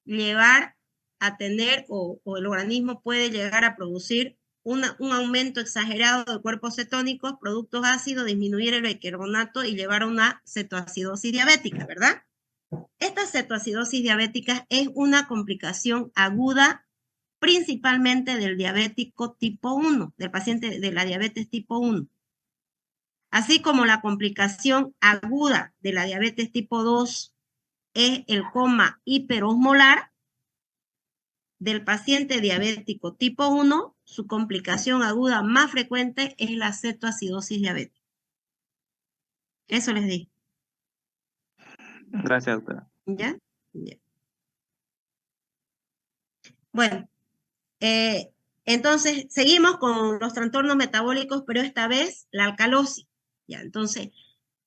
llevar a tener, o el organismo puede llegar a producir un aumento exagerado de cuerpos cetónicos, productos ácidos, disminuir el bicarbonato y llevar a una cetoacidosis diabética, ¿verdad? Esta cetoacidosis diabética es una complicación aguda principalmente del diabético tipo 1, del paciente de la diabetes tipo 1. Así como la complicación aguda de la diabetes tipo 2 es el coma hiperosmolar, del paciente diabético tipo 1, su complicación aguda más frecuente es la cetoacidosis diabética. Eso les dije. Gracias, doctora. ¿Ya? Ya. Bueno, entonces seguimos con los trastornos metabólicos, pero esta vez la alcalosis. ¿Ya? Entonces,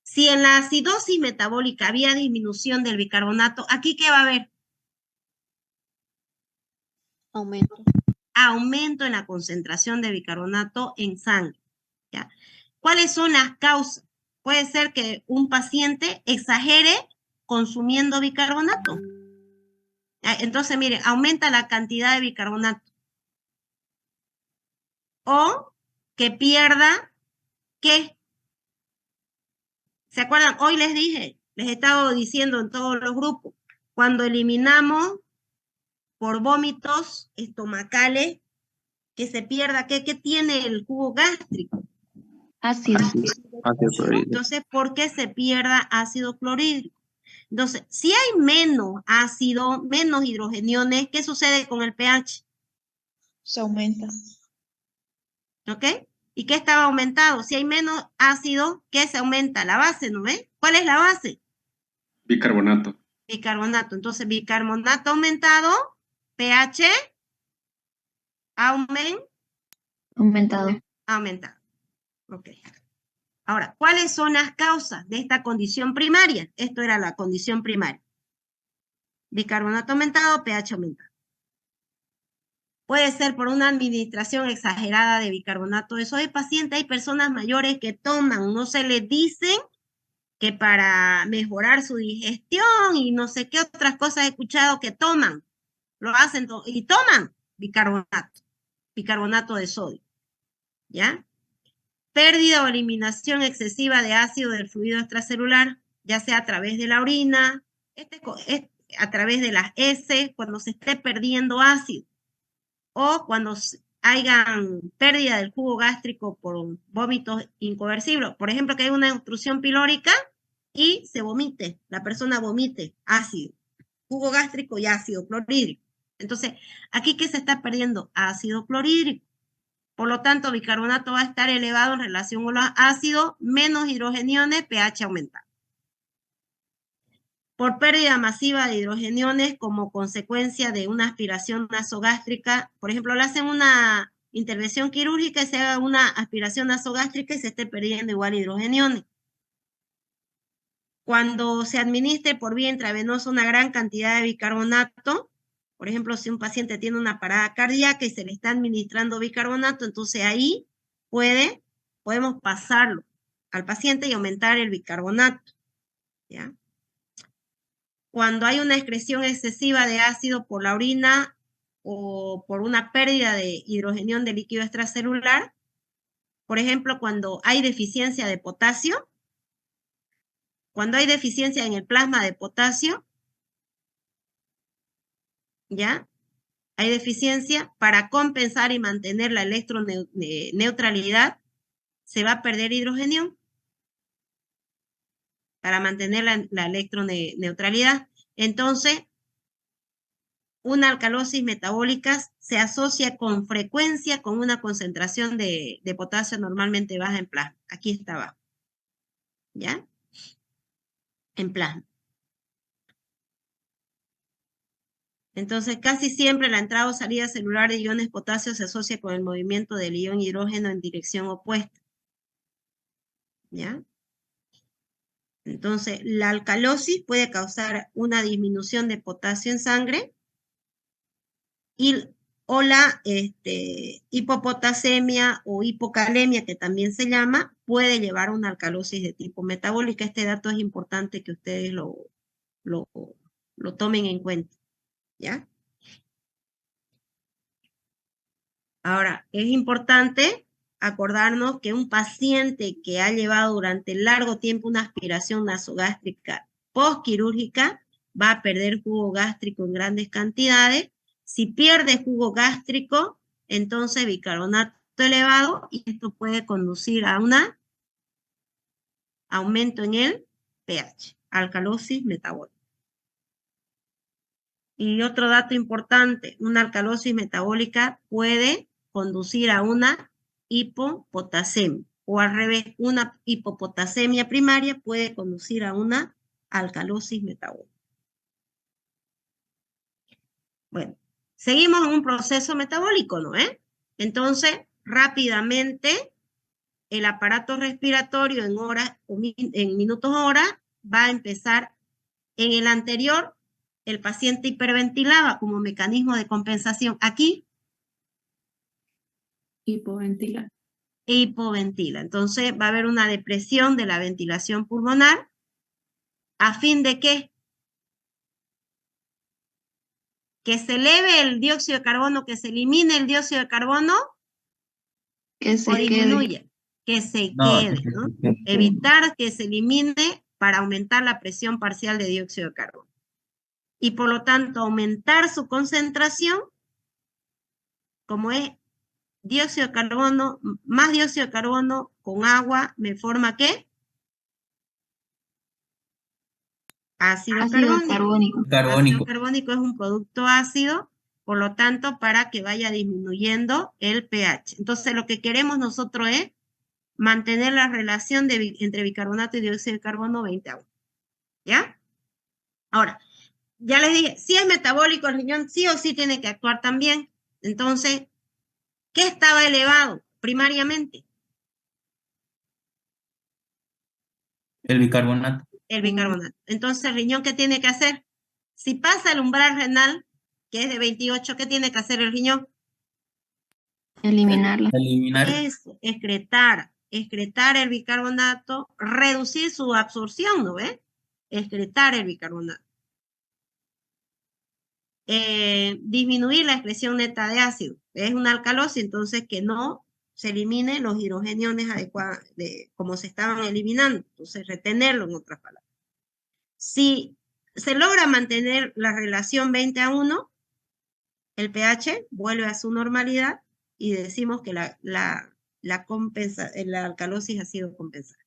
si en la acidosis metabólica había disminución del bicarbonato, ¿aquí qué va a haber? Aumento. Aumento en la concentración de bicarbonato en sangre. ¿Ya? ¿Cuáles son las causas? Puede ser que un paciente exagere consumiendo bicarbonato. Entonces, mire, aumenta la cantidad de bicarbonato. O que pierda, ¿qué? ¿Se acuerdan? Hoy les dije, les he estado diciendo en todos los grupos, cuando eliminamos por vómitos estomacales, que se pierda, ¿qué tiene el jugo gástrico? Ácido. Ácido clorhídrico. Entonces, ¿por qué se pierda ácido clorhídrico? Entonces, si hay menos ácido, menos hidrogeniones, ¿qué sucede con el pH? Se aumenta. ¿Ok? ¿Y qué estaba aumentado? Si hay menos ácido, ¿qué se aumenta? La base, ¿no ve? ¿Cuál es la base? Bicarbonato. Bicarbonato. Entonces, bicarbonato aumentado, pH Aumentado. aumentado. Ok. Ahora, ¿cuáles son las causas de esta condición primaria? Esto era la condición primaria. Bicarbonato aumentado, pH aumentado. Puede ser por una administración exagerada de bicarbonato de sodio. Hay personas mayores que toman, no se les dicen que para mejorar su digestión y no sé qué otras cosas he escuchado que toman, lo hacen y toman bicarbonato de sodio, ¿ya? Pérdida o eliminación excesiva de ácido del fluido extracelular, ya sea a través de la orina, a través de las heces, cuando se esté perdiendo ácido, o cuando hayan pérdida del jugo gástrico por vómitos inconversibles. Por ejemplo, que hay una obstrucción pilórica y se vomite, la persona vomite ácido, jugo gástrico y ácido clorhídrico. Entonces, ¿aquí qué se está perdiendo? Ácido clorhídrico. Por lo tanto, bicarbonato va a estar elevado en relación con los ácidos, menos hidrogeniones, pH aumentado. Por pérdida masiva de hidrogeniones como consecuencia de una aspiración nasogástrica, por ejemplo, le hacen una intervención quirúrgica y se haga una aspiración nasogástrica y se esté perdiendo igual hidrogeniones. Cuando se administre por vía intravenosa una gran cantidad de bicarbonato, por ejemplo, si un paciente tiene una parada cardíaca y se le está administrando bicarbonato, entonces ahí podemos pasarlo al paciente y aumentar el bicarbonato, ¿ya? Cuando hay una excreción excesiva de ácido por la orina o por una pérdida de hidrogenión de líquido extracelular, por ejemplo, cuando hay deficiencia de potasio, cuando hay deficiencia en el plasma de potasio, ¿ya? Hay deficiencia, para compensar y mantener la electroneutralidad, se va a perder hidrogenión para mantener la electroneutralidad. Entonces, una alcalosis metabólica se asocia con frecuencia con una concentración de potasio normalmente baja en plasma. Aquí está abajo, ¿ya? En plasma. Entonces, casi siempre la entrada o salida celular de iones potasio se asocia con el movimiento del ion hidrógeno en dirección opuesta, ¿ya? Entonces, la alcalosis puede causar una disminución de potasio en sangre o la hipopotasemia o hipocalemia, que también se llama, puede llevar a una alcalosis de tipo metabólica. Este dato es importante que ustedes lo tomen en cuenta, ¿ya? Ahora, es importante acordarnos que un paciente que ha llevado durante largo tiempo una aspiración nasogástrica postquirúrgica va a perder jugo gástrico en grandes cantidades. Si pierde jugo gástrico, entonces bicarbonato elevado, y esto puede conducir a un aumento en el pH, alcalosis metabólica. Y otro dato importante, una alcalosis metabólica puede conducir a una hipopotasemia, o al revés, una hipopotasemia primaria puede conducir a una alcalosis metabólica. Bueno, seguimos en un proceso metabólico, ¿no? Entonces, rápidamente, el aparato respiratorio en horas, en minutos hora, va a empezar. En el anterior, el paciente hiperventilaba como mecanismo de compensación. Aquí, Hipoventila. hipoventila. Entonces, va a haber una depresión de la ventilación pulmonar. ¿A fin de qué? Que se eleve el dióxido de carbono, que se elimine el dióxido de carbono, Que se o quede. disminuya, que se quede, ¿no? Evitar que se elimine para aumentar la presión parcial de dióxido de carbono. Y por lo tanto, aumentar su concentración, como es dióxido de carbono, más dióxido de carbono con agua, me forma ¿qué? Ácido carbónico. Ácido carbónico es un producto ácido, por lo tanto, para que vaya disminuyendo el pH. Entonces, lo que queremos nosotros es mantener la relación entre bicarbonato y dióxido de carbono 20:1. ¿Ya? Ahora, ya les dije, si es metabólico el riñón, sí o sí tiene que actuar también. Entonces, ¿qué estaba elevado primariamente? El bicarbonato. El bicarbonato. Entonces, ¿el riñón qué tiene que hacer? Si pasa el umbral renal, que es de 28, ¿qué tiene que hacer el riñón? Eliminarlo. Eliminar. Eso, excretar el bicarbonato, reducir su absorción, ¿no ves? Excretar el bicarbonato. Disminuir la excreción neta de ácido. Es una alcalosis, entonces que no se eliminen los hidrogeniones adecuados, como se estaban eliminando. Entonces, retenerlo en otras palabras. Si se logra mantener la relación 20:1, el pH vuelve a su normalidad y decimos que la alcalosis ha sido compensada.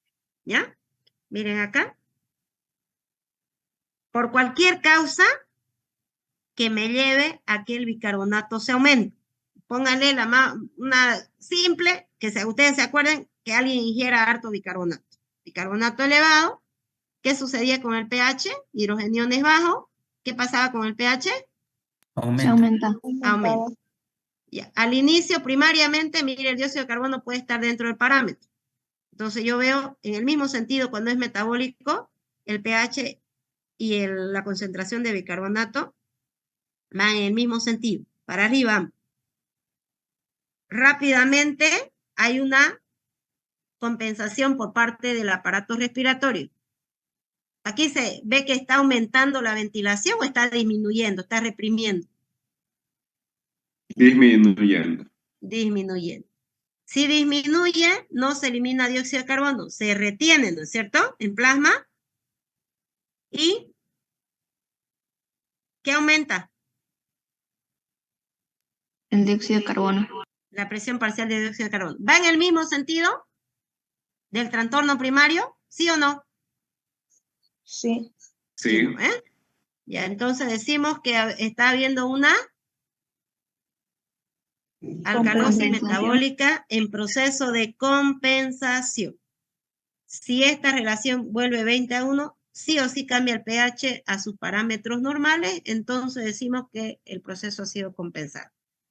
¿Ya? Miren acá. Por cualquier causa que me lleve a que el bicarbonato se aumente. Pónganle una simple, que ustedes se acuerden que alguien ingiera harto bicarbonato. Bicarbonato elevado. ¿Qué sucedía con el pH? Hidrogeniones bajos. ¿Qué pasaba con el pH? Se aumenta. Aumenta. Ya. Al inicio, primariamente, mire, el dióxido de carbono puede estar dentro del parámetro. Entonces yo veo, en el mismo sentido, cuando es metabólico, el pH y la concentración de bicarbonato van en el mismo sentido, para arriba. Rápidamente hay una compensación por parte del aparato respiratorio. Aquí se ve que está aumentando la ventilación o está disminuyendo, está reprimiendo. Disminuyendo. Disminuyendo. Si disminuye, no se elimina dióxido de carbono, se retiene, ¿no es cierto? En plasma. ¿Y qué aumenta? El dióxido de carbono. La presión parcial de dióxido de carbono. ¿Va en el mismo sentido del trastorno primario? ¿Sí o no? Sí. Sí. Ya, entonces decimos que está habiendo una alcalosis metabólica en proceso de compensación. Si esta relación vuelve 20:1, sí o sí cambia el pH a sus parámetros normales, entonces decimos que el proceso ha sido compensado.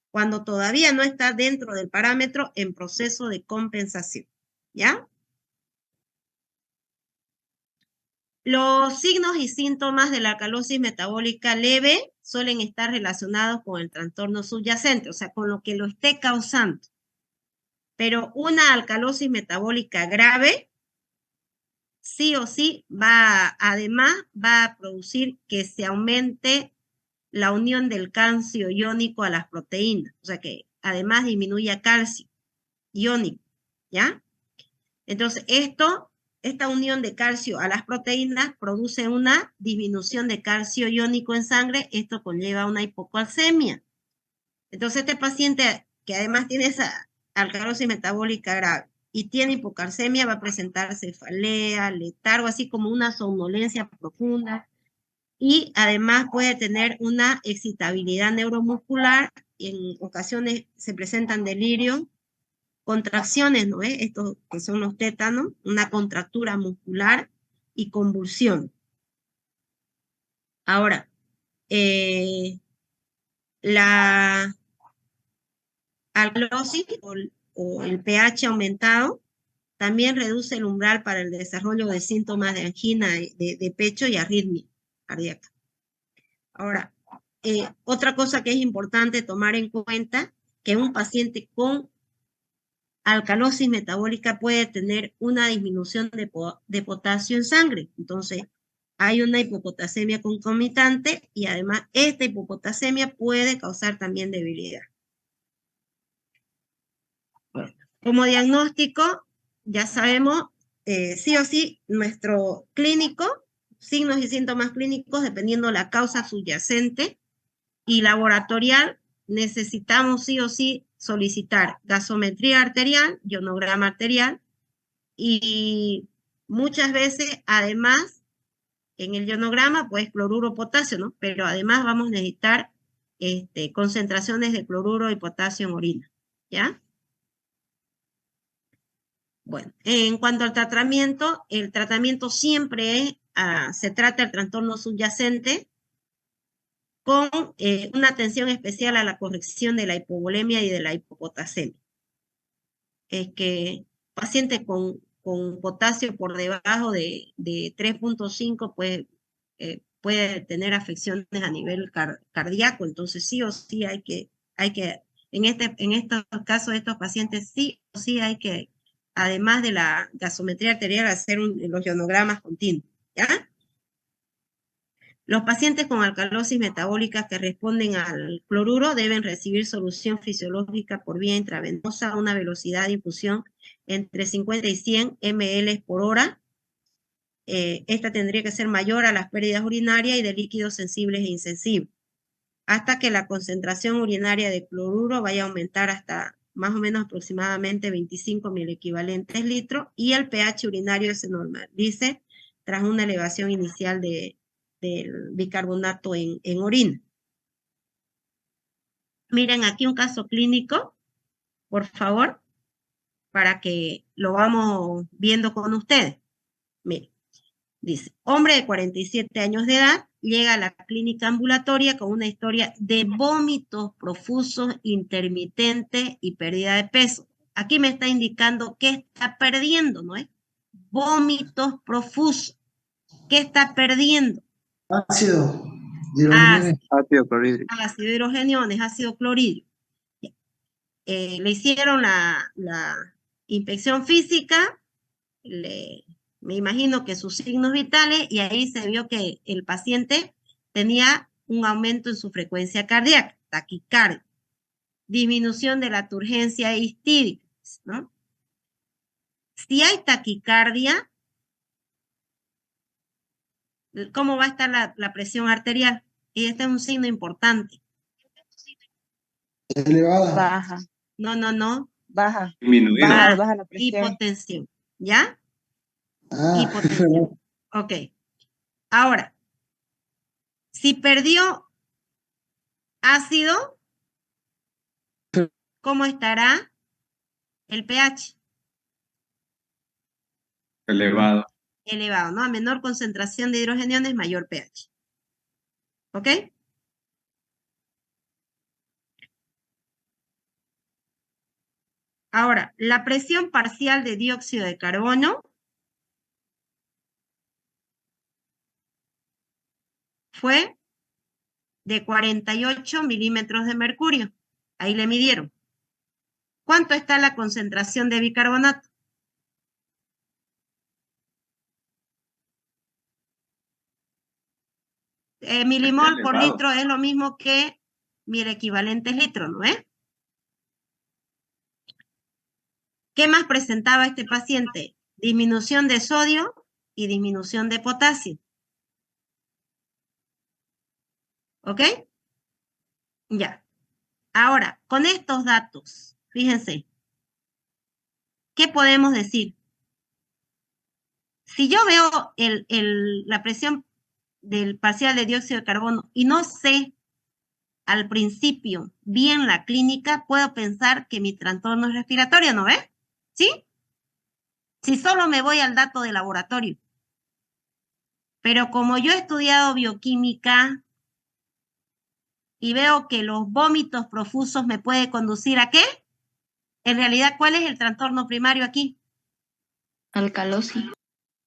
Cuando todavía no está dentro del parámetro, en proceso de compensación. ¿Ya? Los signos y síntomas de la alcalosis metabólica leve suelen estar relacionados con el trastorno subyacente, o sea, con lo que lo esté causando. Pero una alcalosis metabólica grave, sí o sí, además va a producir que se aumente la unión del calcio iónico a las proteínas, o sea que además disminuya calcio iónico, ¿ya? Entonces, esta unión de calcio a las proteínas produce una disminución de calcio iónico en sangre, esto conlleva una hipocalcemia. Entonces, este paciente que además tiene esa alcalosis metabólica grave y tiene hipocalcemia va a presentar cefalea, letargo, así como una somnolencia profunda y además puede tener una excitabilidad neuromuscular, en ocasiones se presentan delirios, contracciones, ¿no es? Estos que son los tétanos, una contractura muscular y convulsión. Ahora, la alcalosis o el pH aumentado también reduce el umbral para el desarrollo de síntomas de angina de pecho y arritmia cardíaca. Ahora, otra cosa que es importante tomar en cuenta, que un paciente con alcalosis metabólica puede tener una disminución de potasio en sangre. Entonces, hay una hipopotasemia concomitante y además esta hipopotasemia puede causar también debilidad. Bueno, como diagnóstico, ya sabemos, sí o sí, nuestro clínico, signos y síntomas clínicos, dependiendo la causa subyacente y laboratorial, necesitamos sí o sí solicitar gasometría arterial, ionograma arterial, y muchas veces, además, en el ionograma, pues cloruro potasio, ¿no? Pero además vamos a necesitar concentraciones de cloruro y potasio en orina, ¿ya? Bueno, en cuanto al tratamiento, el tratamiento siempre se trata el trastorno subyacente con una atención especial a la corrección de la hipovolemia y de la hipopotasemia. Es que paciente con potasio por debajo de 3.5 pues, puede tener afecciones a nivel cardíaco, entonces sí o sí hay que en estos casos de estos pacientes sí o sí hay que, además de la gasometría arterial, hacer los ionogramas continuos, ¿ya? Los pacientes con alcalosis metabólica que responden al cloruro deben recibir solución fisiológica por vía intravenosa a una velocidad de infusión entre 50 y 100 ml por hora. Esta tendría que ser mayor a las pérdidas urinarias y de líquidos sensibles e insensibles, hasta que la concentración urinaria de cloruro vaya a aumentar hasta más o menos aproximadamente 25 milequivalentes litros y el pH urinario se normalice tras una elevación inicial del bicarbonato en orina. Miren aquí un caso clínico, por favor, para que lo vamos viendo con ustedes. Miren, dice, hombre de 47 años de edad, llega a la clínica ambulatoria con una historia de vómitos profusos, intermitentes y pérdida de peso. Aquí me está indicando que está perdiendo, ¿no es? Vómitos profusos. ¿Qué está perdiendo? Ácido hidrogeniones. Ácido clorhídrico. Ácido hidrogeniones, ácido clorhídrico. Le hicieron la inspección física, me imagino que sus signos vitales, y ahí se vio que el paciente tenía un aumento en su frecuencia cardíaca, taquicardia, disminución de la turgencia histídica, ¿no? Si hay taquicardia, ¿cómo va a estar la presión arterial? Y este es un signo importante. Elevada. Baja. No. Baja. Disminuida. Baja la presión. Hipotensión, ¿ya? Ah, Hipotensión. Ok. Ahora, si perdió ácido, ¿cómo estará el pH? Elevado. Elevado, ¿no? A menor concentración de hidrogeniones, mayor pH. ¿Ok? Ahora, la presión parcial de dióxido de carbono fue de 48 milímetros de mercurio. Ahí le midieron. ¿Cuánto está la concentración de bicarbonato? Milimol por elevado. litro es lo mismo que 1000 equivalentes litros, ¿no es? ¿Qué más presentaba este paciente? Disminución de sodio y disminución de potasio. ¿Ok? Ya. Ahora, con estos datos, fíjense, ¿qué podemos decir? Si yo veo la presión del parcial de dióxido de carbono y no sé al principio bien la clínica, puedo pensar que mi trastorno es respiratorio, ¿no ves? ¿Sí? Si solo me voy al dato de laboratorio. Pero como yo he estudiado bioquímica y veo que los vómitos profusos me puede conducir ¿a qué? En realidad, ¿cuál es el trastorno primario aquí? Alcalosis.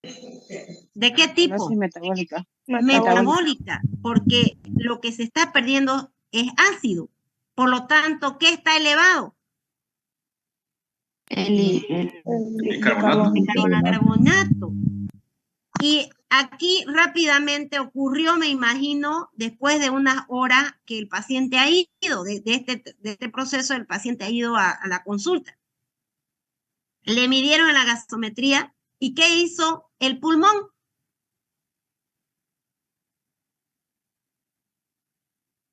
¿De qué tipo? Alcalosis metabólica. Metabólica, porque lo que se está perdiendo es ácido. Por lo tanto, ¿qué está elevado? El Bicarbonato. Y aquí rápidamente ocurrió, me imagino, después de unas horas que el paciente ha ido, de este proceso, el paciente ha ido a la consulta. Le midieron la gasometría y ¿qué hizo el pulmón?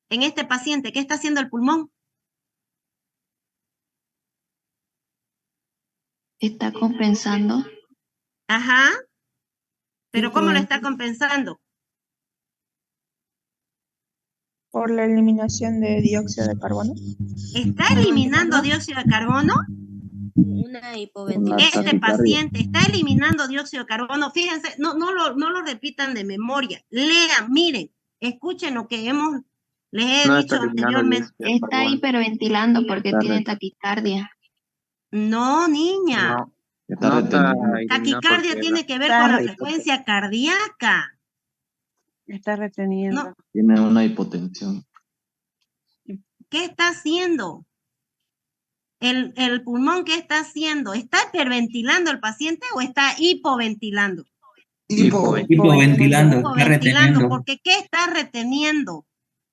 En este paciente, ¿qué está haciendo el pulmón? está compensando. Ajá. ¿Pero cómo lo está compensando? Por la eliminación de dióxido de carbono. ¿Está eliminando dióxido de carbono? Una hipoventilación. Este paciente está eliminando dióxido de carbono. Fíjense, no lo repitan de memoria. Lean, miren, escuchen lo que les he dicho anteriormente. Está hiperventilando porque tiene taquicardia. No, niña. Taquicardia tiene que ver con la frecuencia cardíaca. Está reteniendo. No. Tiene una hipotensión. ¿Qué está haciendo? ¿El pulmón qué está haciendo? ¿Está hiperventilando el paciente o está hipoventilando? Hipoventilando, está reteniendo. Porque ¿qué está reteniendo?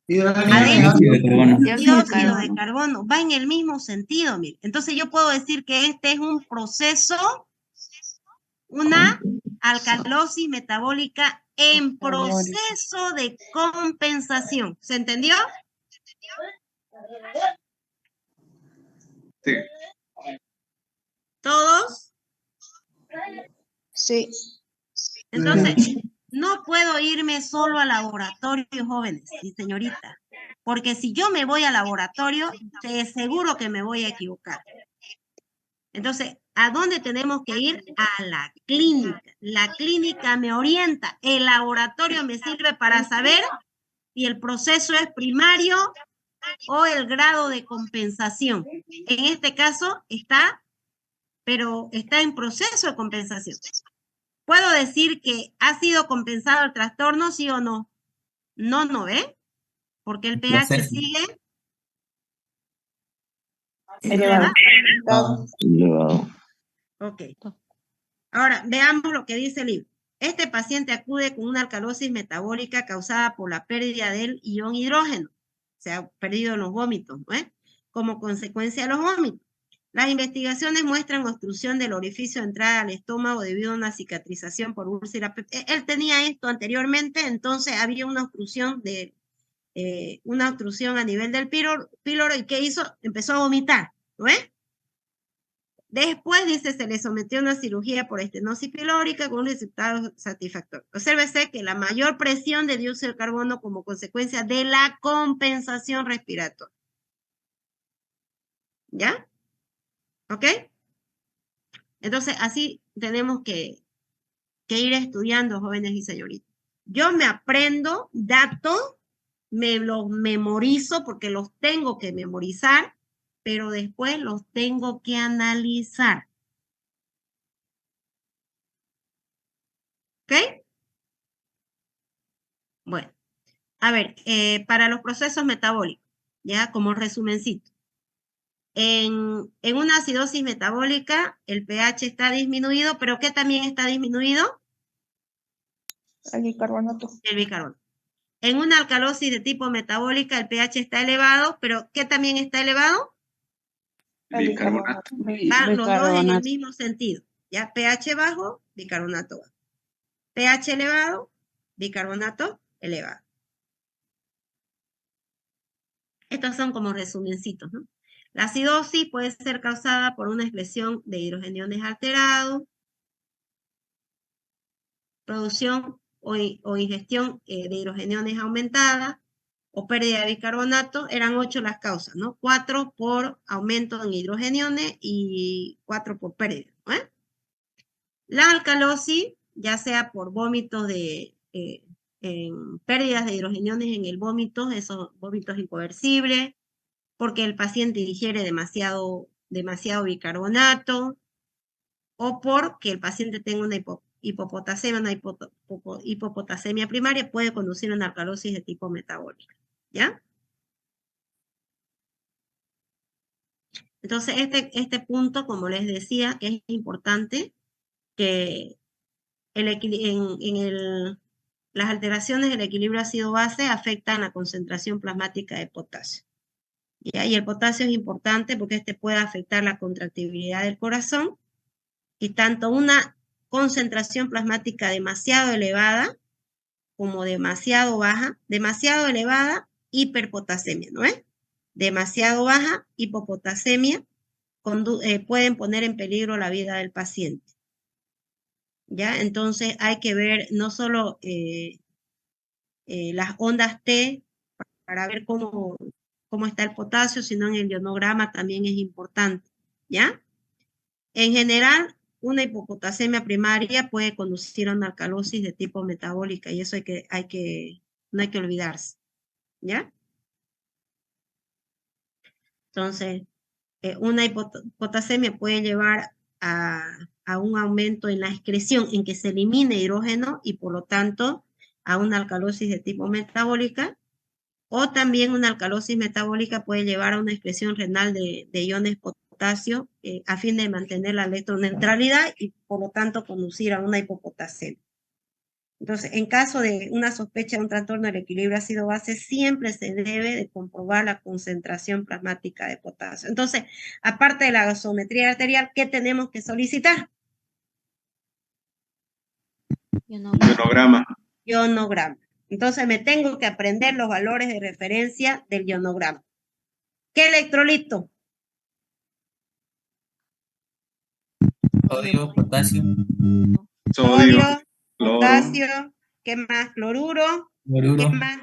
Dióxido de carbono. Dióxido de carbono. Va en el mismo sentido, mire. Entonces yo puedo decir que este es un proceso, una alcalosis metabólica en proceso de compensación. ¿Se entendió? Sí. ¿Todos? Sí. Entonces, no puedo irme solo al laboratorio, jóvenes y señoritas, porque si yo me voy al laboratorio, te aseguro que me voy a equivocar. Entonces, ¿a dónde tenemos que ir? A la clínica. La clínica me orienta. El laboratorio me sirve para saber si el proceso es primario o el grado de compensación. En este caso pero está en proceso de compensación. ¿Puedo decir que ha sido compensado el trastorno, sí o no? No, ¿eh? Porque el pH sigue elevado. Ok. Ahora, veamos lo que dice el libro. Este paciente acude con una alcalosis metabólica causada por la pérdida del ion hidrógeno. Se ha perdido en los vómitos, ¿no? Como consecuencia de los vómitos. Las investigaciones muestran obstrucción del orificio de entrada al estómago debido a una cicatrización por úlcera. Él tenía esto anteriormente, entonces había una obstrucción a nivel del píloro y ¿qué hizo? Empezó a vomitar, ¿no ves? Después, dice, se le sometió a una cirugía por estenosis pilórica con un resultado satisfactorio. Obsérvese que la mayor presión de dióxido de carbono como consecuencia de la compensación respiratoria. ¿Ya? ¿Ok? Entonces, así tenemos que ir estudiando, jóvenes y señoritas. Yo me aprendo datos, me los memorizo porque los tengo que memorizar, pero después los tengo que analizar. ¿Ok? Bueno, a ver, para los procesos metabólicos, ya como resumencito. En una acidosis metabólica, el pH está disminuido, pero ¿qué también está disminuido? El bicarbonato. El bicarbonato. En una alcalosis de tipo metabólica, el pH está elevado, pero ¿qué también está elevado? El bicarbonato. Van los dos en el mismo sentido. Ya, pH bajo, bicarbonato bajo. pH elevado, bicarbonato elevado. Estos son como resumencitos, ¿no? La acidosis puede ser causada por una expresión de hidrogeniones alterados, producción o ingestión de hidrogeniones aumentada o pérdida de bicarbonato, eran 8 las causas, ¿no? 4 por aumento en hidrogeniones y 4 por pérdida, ¿no? La alcalosis, ya sea por vómitos en pérdidas de hidrogeniones en el vómito, esos vómitos inconversibles, porque el paciente digiere demasiado bicarbonato, o porque el paciente tenga una hipopotasemia, hipopotasemia primaria, puede conducir a una alcalosis de tipo metabólica, ¿ya? Entonces, este punto, como les decía, que es importante que las alteraciones del equilibrio ácido-base afectan la concentración plasmática de potasio. ¿Ya? Y el potasio es importante porque este puede afectar la contractibilidad del corazón, y tanto una concentración plasmática demasiado elevada como demasiado baja, demasiado elevada, hiperpotasemia, ¿no es? Demasiado baja, hipopotasemia, pueden poner en peligro la vida del paciente. ¿Ya? Entonces hay que ver no solo las ondas T para ver cómo está el potasio, sino en el ionograma también es importante, ¿ya? En general, una hipopotasemia primaria puede conducir a una alcalosis de tipo metabólica, y eso no hay que olvidarse, ¿ya? Entonces, una hipopotasemia puede llevar a un aumento en la excreción, en que se elimine hidrógeno y por lo tanto a una alcalosis de tipo metabólica, o también una alcalosis metabólica puede llevar a una excreción renal de iones potasio a fin de mantener la electroneutralidad y por lo tanto conducir a una hipopotasemia. Entonces, en caso de una sospecha de un trastorno del equilibrio ácido-base, siempre se debe de comprobar la concentración plasmática de potasio. Entonces, aparte de la gasometría arterial, ¿qué tenemos que solicitar? Ionograma. Ionograma. Entonces, me tengo que aprender los valores de referencia del ionograma. ¿Qué electrolito? Sodio, potasio. Sodio, cloro, potasio, ¿qué más? Cloruro, Cloruro. ¿qué más?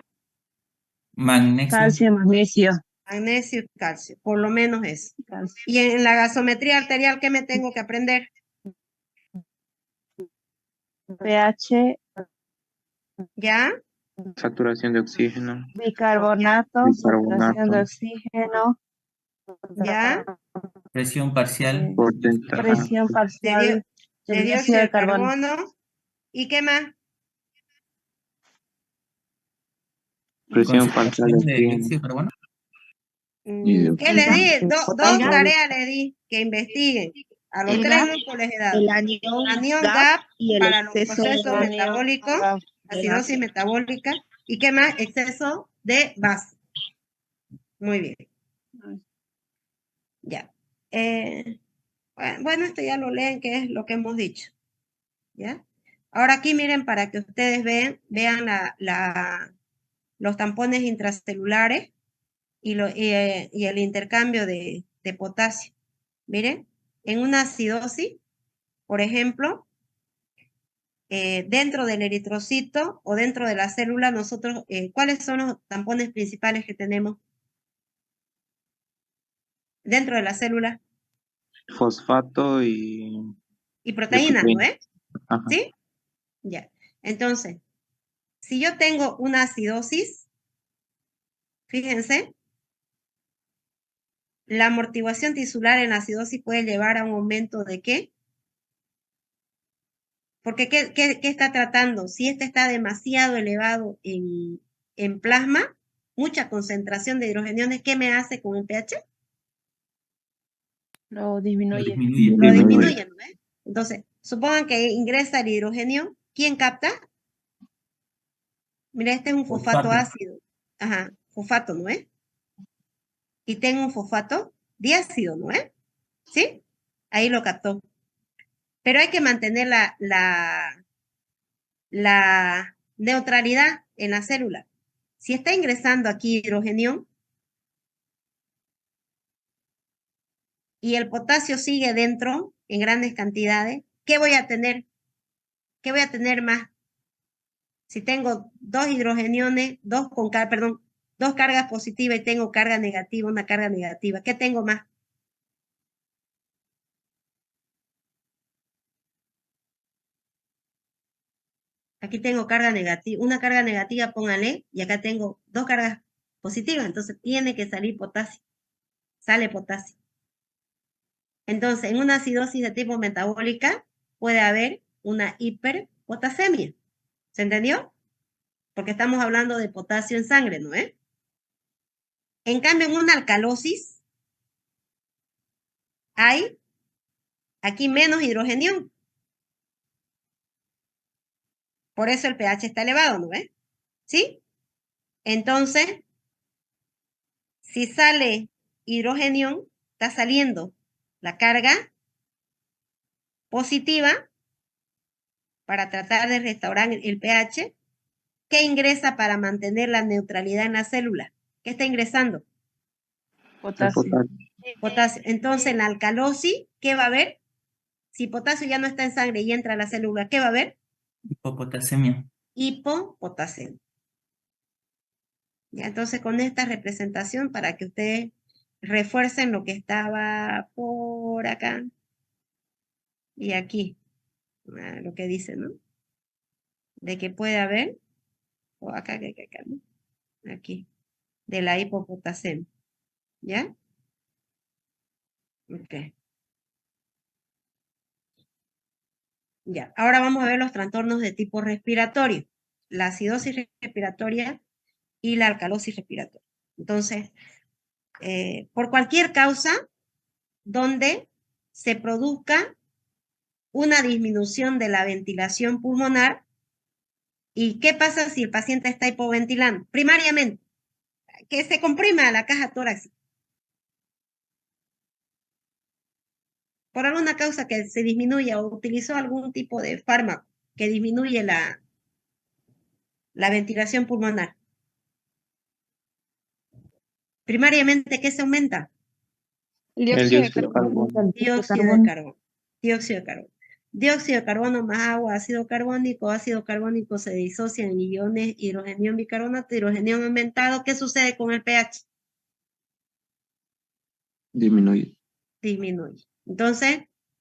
Magnesio. Calcio, magnesio. Magnesio y calcio, por lo menos eso. Y en la gasometría arterial, ¿qué me tengo que aprender? pH, ¿Ya? Saturación de oxígeno. bicarbonato, saturación de oxígeno, ¿Ya? Presión parcial. presión parcial De del dióxido dióxido de de carbono. carbono. ¿Y qué más? Presión parcial de Concentración de oxígeno. dióxido de carbono. ¿Qué le di? Dos tareas le di, que investiguen. A los El tres GAP, grupos les he dado. el anión Anión GAP GAP y el para los exceso procesos de metabólicos, acidosis metabólica. ¿Y qué más? Exceso de base. Muy bien. Ya. Bueno, esto ya lo leen, que es lo que hemos dicho. ¿Ya? Ahora aquí miren para que ustedes vean los tampones intracelulares y el intercambio de potasio. Miren, en una acidosis, por ejemplo, dentro del eritrocito o dentro de la célula, nosotros, ¿cuáles son los tampones principales que tenemos dentro de la célula? Fosfato y Proteínas, ¿no es? Ajá. ¿Sí? Ya. Entonces, si yo tengo una acidosis, fíjense, la amortiguación tisular en la acidosis puede llevar a un aumento de ¿qué? Porque ¿qué está tratando? Si este está demasiado elevado en plasma, mucha concentración de hidrogeniones, ¿qué me hace con el pH? Lo disminuye. Lo disminuye, ¿no ves? Entonces, supongan que ingresa el hidrogenio. ¿Quién capta? Mira, este es un fosfato ácido. Ajá, fosfato, ¿no es? Y tengo un fosfato diácido, ¿no es? ¿Sí? Ahí lo captó. Pero hay que mantener la neutralidad en la célula. Si está ingresando aquí hidrogenio y el potasio sigue dentro en grandes cantidades, ¿qué voy a tener? ¿Qué voy a tener más? Si tengo dos hidrogeniones, dos cargas positivas y tengo carga negativa, una carga negativa, ¿qué tengo más? Aquí tengo carga negativa, una carga negativa, póngale, y acá tengo dos cargas positivas, entonces tiene que salir potasio. Sale potasio. Entonces, en una acidosis de tipo metabólica puede haber una hiperpotasemia. ¿Se entendió? Porque estamos hablando de potasio en sangre, ¿no es? En cambio, en una alcalosis hay aquí menos hidrogenión. Por eso el pH está elevado, ¿no ves? ¿Sí? Entonces, si sale hidrogenión, está saliendo la carga positiva para tratar de restaurar el pH. ¿Qué ingresa para mantener la neutralidad en la célula? ¿Qué está ingresando? Potasio. Potasio. Entonces, en la alcalosis, ¿qué va a haber? Si potasio ya no está en sangre y entra a la célula, ¿qué va a haber? Hipopotasemia. Hipopotasemia. Ya, entonces, con esta representación, para que ustedes refuercen lo que estaba por acá y aquí, lo que dice, ¿no? De que puede haber, o acá, ¿no? Aquí, de la hipopotasemia. ¿Ya? Ok. Ya, ahora vamos a ver los trastornos de tipo respiratorio, la acidosis respiratoria y la alcalosis respiratoria. Entonces, por cualquier causa donde se produzca una disminución de la ventilación pulmonar. ¿Y qué pasa si el paciente está hipoventilando? Primariamente, que se comprima la caja torácica. Por alguna causa que se disminuya o utilizó algún tipo de fármaco que disminuye la ventilación pulmonar. Primariamente, ¿qué se aumenta? El dióxido de carbono. Dióxido de carbono. Dióxido de carbono. Dióxido de carbono más agua, ácido carbónico se disocian en iones hidrogenión bicarbonato, hidrogenión aumentado. ¿Qué sucede con el pH? Disminuye. Disminuye. Entonces,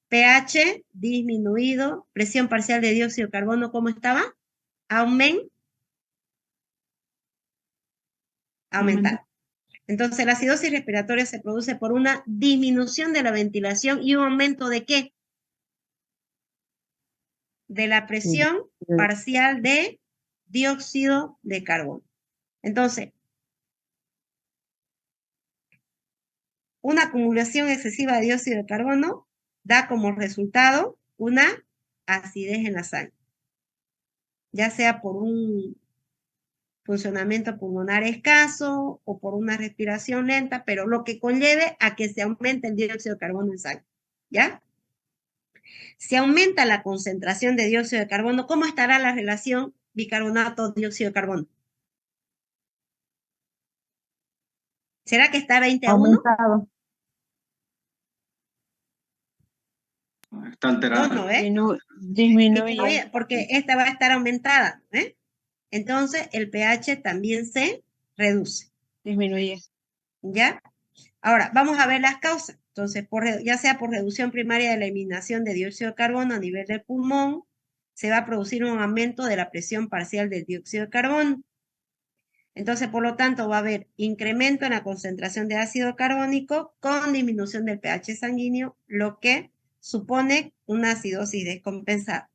pH disminuido, presión parcial de dióxido de carbono, ¿cómo estaba? Aumentada. Entonces, la acidosis respiratoria se produce por una disminución de la ventilación y un aumento ¿de qué? De la presión parcial de dióxido de carbono. Entonces, una acumulación excesiva de dióxido de carbono da como resultado una acidez en la sangre, ya sea por un funcionamiento pulmonar escaso o por una respiración lenta, pero lo que conlleve a que se aumente el dióxido de carbono en sangre, ¿ya? Si aumenta la concentración de dióxido de carbono, ¿cómo estará la relación bicarbonato-dióxido de carbono? ¿Será que está 20-1? Aumentado. Está alterada. No, ¿eh? Disminuye. Porque esta va a estar aumentada, ¿eh? Entonces, el pH también se reduce. Disminuye. ¿Ya? Ahora, vamos a ver las causas. Entonces, ya sea por reducción primaria de la eliminación de dióxido de carbono a nivel del pulmón, se va a producir un aumento de la presión parcial del dióxido de carbono. Entonces, por lo tanto, va a haber incremento en la concentración de ácido carbónico con disminución del pH sanguíneo, lo que supone una acidosis descompensada.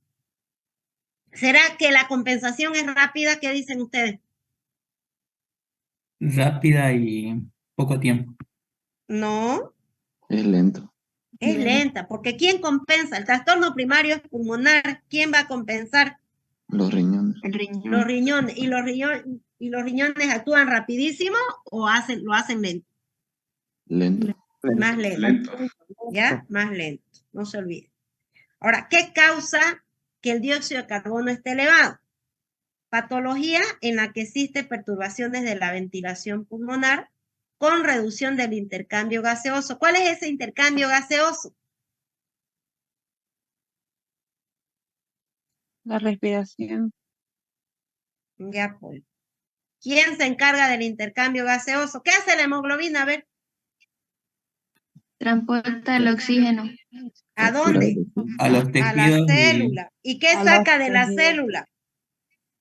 ¿Será que la compensación es rápida? ¿Qué dicen ustedes? Rápida y poco tiempo. No. Es lento. Es lenta, porque ¿quién compensa? El trastorno primario es pulmonar. ¿Quién va a compensar? Los riñones. El riñón. Los riñones. ¿Y los riñones actúan rapidísimo o lo hacen lento? Lento. Más lento. ¿Ya? Más lento. No se olvide. Ahora, ¿qué causa que el dióxido de carbono esté elevado? Patología en la que existen perturbaciones de la ventilación pulmonar con reducción del intercambio gaseoso. ¿Cuál es ese intercambio gaseoso? La respiración. Ya pues. ¿Quién se encarga del intercambio gaseoso? ¿Qué hace la hemoglobina? A ver, Transporta el oxígeno. ¿a dónde? A los A la tejidos y célula. ¿Y qué A saca los de la tejidos. célula?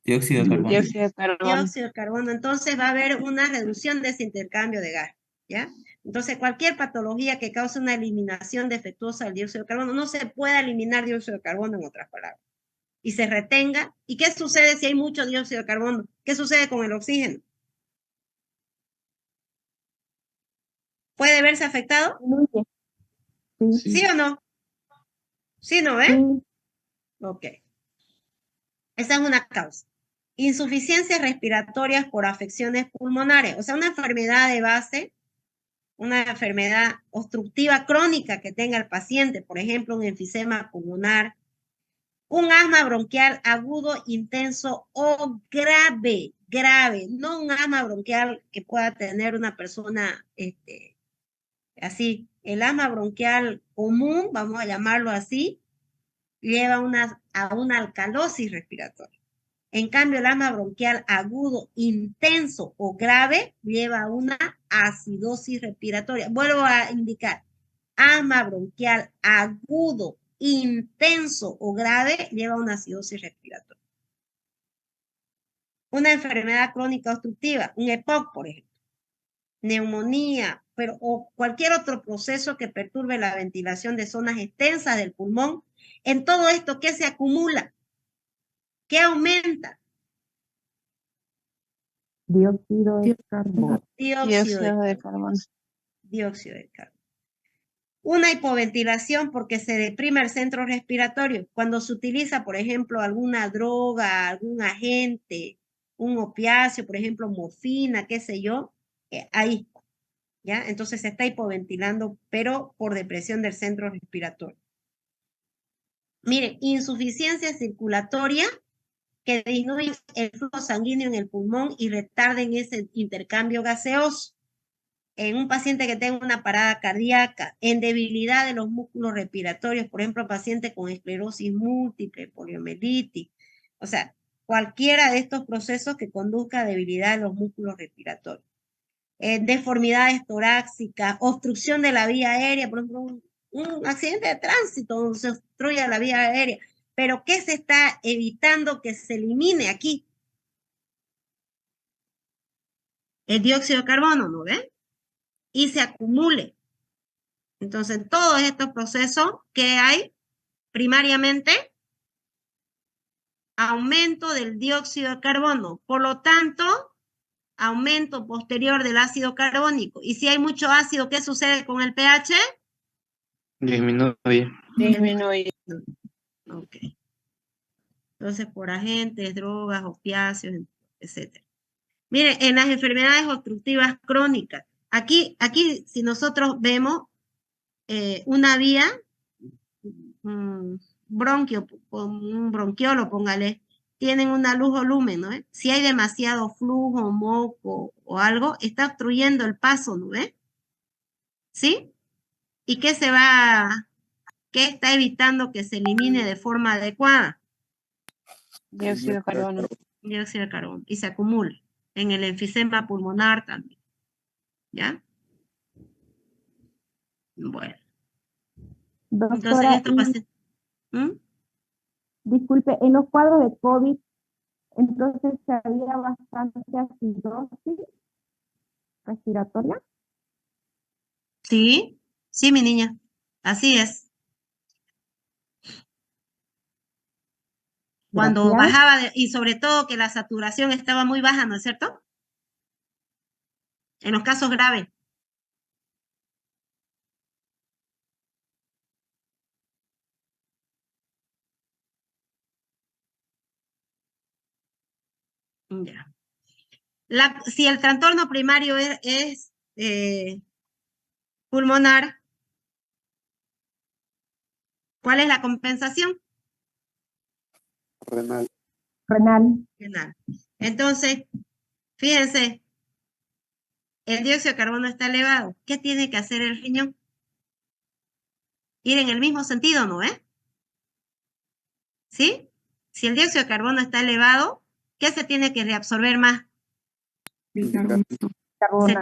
dióxido de carbono. Dióxido de carbono. Dióxido de carbono. Entonces va a haber una reducción de ese intercambio de gas, ¿ya? Entonces cualquier patología que cause una eliminación defectuosa del dióxido de carbono, no se puede eliminar dióxido de carbono, en otras palabras, y se retenga. ¿Y qué sucede si hay mucho dióxido de carbono? ¿Qué sucede con el oxígeno? ¿Puede verse afectado? ¿Sí o no? ¿Sí no ve? Ok. Esa es una causa. Insuficiencias respiratorias por afecciones pulmonares, o sea, una enfermedad de base, una enfermedad obstructiva crónica que tenga el paciente, por ejemplo, un enfisema pulmonar, un asma bronquial agudo, intenso o grave, no un asma bronquial que pueda tener una persona así. El asma bronquial común, vamos a llamarlo así, lleva a una alcalosis respiratoria. En cambio, el asma bronquial agudo, intenso o grave lleva a una acidosis respiratoria. Vuelvo a indicar, asma bronquial agudo, intenso o grave lleva a una acidosis respiratoria. Una enfermedad crónica obstructiva, un EPOC, por ejemplo, neumonía, o cualquier otro proceso que perturbe la ventilación de zonas extensas del pulmón. En todo esto, ¿qué se acumula? ¿Qué aumenta? Dióxido de carbono. Dióxido de carbono. Dióxido de carbono. Una hipoventilación porque se deprime el centro respiratorio. Cuando se utiliza, por ejemplo, alguna droga, algún agente, un opiáceo, por ejemplo, morfina, qué sé yo, ahí, ¿ya? Entonces se está hipoventilando, pero por depresión del centro respiratorio. Miren, insuficiencia circulatoria que disminuye el flujo sanguíneo en el pulmón y retarden ese intercambio gaseoso. En un paciente que tenga una parada cardíaca, en debilidad de los músculos respiratorios, por ejemplo, paciente con esclerosis múltiple, poliomielitis, o sea, cualquiera de estos procesos que conduzca a debilidad de los músculos respiratorios. Deformidades torácicas, obstrucción de la vía aérea, por ejemplo, un accidente de tránsito donde se obstruye la vía aérea. Pero ¿qué se está evitando que se elimine aquí? El dióxido de carbono, ¿no ve? Y se acumule. Entonces, todos estos procesos que hay, primariamente, aumento del dióxido de carbono. Por lo tanto, aumento posterior del ácido carbónico. Y si hay mucho ácido, ¿qué sucede con el pH? Disminuye. Disminuye. Ok. Entonces, por agentes, drogas, opiáceos, etc. Miren, en las enfermedades obstructivas crónicas, aquí si nosotros vemos una vía, un bronquiolo, póngale, tienen una luz o lumen, ¿no? Si hay demasiado flujo, moco o algo, está obstruyendo el paso, ¿no ve? ¿Sí? ¿Y qué está evitando que se elimine de forma adecuada? Dióxido de carbono. Dióxido de carbono. Y se acumula en el enfisema pulmonar también. ¿Ya? Bueno. Entonces, Doctora, estos pacientes... disculpe, en los cuadros de COVID, entonces había bastante acidosis respiratoria. Sí, sí, mi niña. Así es. Cuando bajaba, y sobre todo que la saturación estaba muy baja, ¿no es cierto? En los casos graves. Ya. Si el trastorno primario es pulmonar, ¿cuál es la compensación? Renal. Renal. Entonces, fíjense, el dióxido de carbono está elevado. ¿Qué tiene que hacer el riñón? Ir en el mismo sentido, ¿no? ¿Sí? Si el dióxido de carbono está elevado, ¿Qué se tiene que reabsorber más? Bicarbonato. Se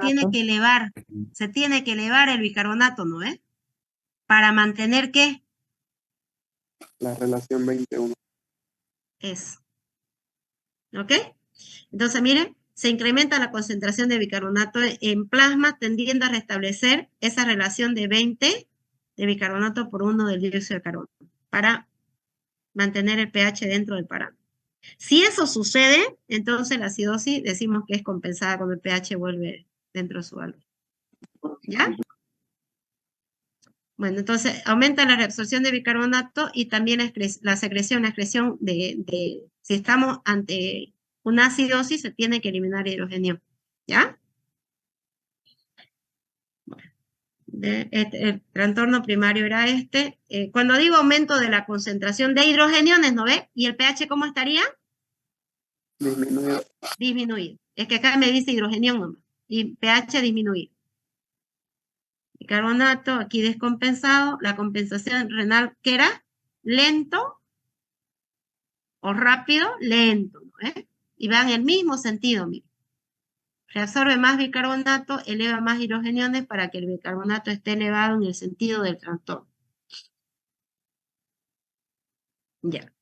tiene que elevar el bicarbonato, ¿no es? Para mantener, ¿qué? La relación 21. Eso. ¿Ok? Entonces, miren, se incrementa la concentración de bicarbonato en plasma, tendiendo a restablecer esa relación de 20 de bicarbonato por 1 del dióxido de carbono, para mantener el pH dentro del parámetro. Si eso sucede, entonces la acidosis decimos que es compensada cuando el pH vuelve dentro de su valor. ¿Ya? Bueno, entonces aumenta la reabsorción de bicarbonato y también la excreción de si estamos ante una acidosis, se tiene que eliminar hidrogenio. ¿Ya? Bueno, el trastorno primario era este. Cuando digo aumento de la concentración de hidrogeniones, ¿no ve? ¿Y el pH cómo estaría? Disminuido. Disminuido. Es que acá me dice hidrogenión nomás. Y pH disminuido. Bicarbonato aquí descompensado. La compensación renal, ¿qué era? Lento o rápido, lento, ¿no? Y va en el mismo sentido, miren. Reabsorbe más bicarbonato, eleva más hidrogeniones para que el bicarbonato esté elevado en el sentido del trastorno. Ya.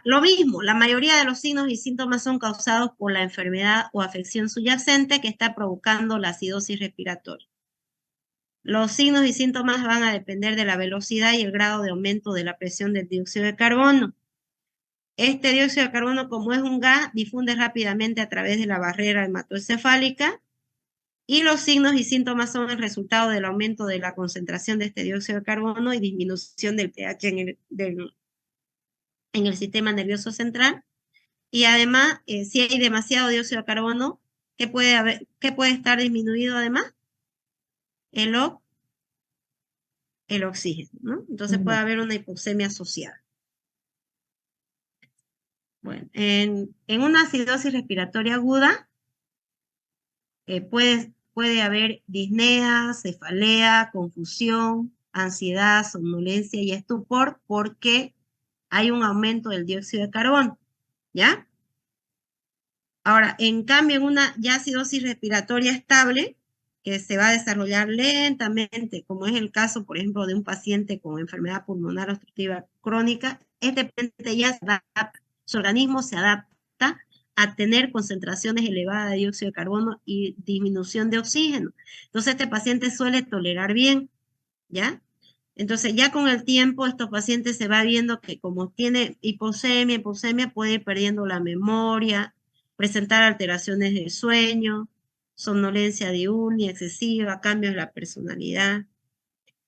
Lo mismo, la mayoría de los signos y síntomas son causados por la enfermedad o afección subyacente que está provocando la acidosis respiratoria. Los signos y síntomas van a depender de la velocidad y el grado de aumento de la presión del dióxido de carbono. Este dióxido de carbono, como es un gas, difunde rápidamente a través de la barrera hematoencefálica y los signos y síntomas son el resultado del aumento de la concentración de este dióxido de carbono y disminución del pH en el sistema nervioso central. Y además, si hay demasiado dióxido de carbono, ¿qué puede estar disminuido además? El oxígeno, ¿no? Entonces puede haber una hipoxemia asociada. Bueno, en una acidosis respiratoria aguda puede haber disnea, cefalea, confusión, ansiedad, somnolencia y estupor porque hay un aumento del dióxido de carbono, ¿ya? Ahora, en cambio, en una ya acidosis respiratoria estable, que se va a desarrollar lentamente, como es el caso, por ejemplo, de un paciente con enfermedad pulmonar obstructiva crónica, este paciente ya su organismo se adapta a tener concentraciones elevadas de dióxido de carbono y disminución de oxígeno. Entonces, este paciente suele tolerar bien, ¿ya? Entonces, ya con el tiempo, estos pacientes se va viendo que como tiene hipoxemia puede ir perdiendo la memoria, presentar alteraciones del sueño, somnolencia diurna excesiva, cambios en la personalidad.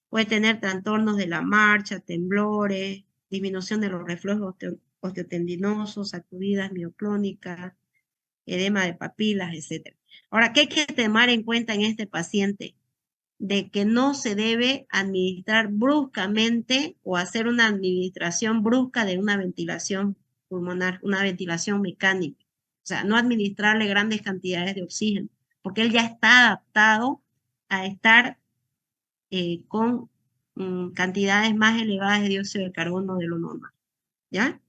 Puede tener trastornos de la marcha, temblores, disminución de los reflejos osteotendinosos, sacudidas mioclónicas, edema de papilas, etc. Ahora, ¿qué hay que tomar en cuenta en este paciente? De que no se debe administrar bruscamente o hacer una administración brusca de una ventilación pulmonar, una ventilación mecánica. O sea, no administrarle grandes cantidades de oxígeno, porque él ya está adaptado a estar con cantidades más elevadas de dióxido de carbono de lo normal. ¿Ya?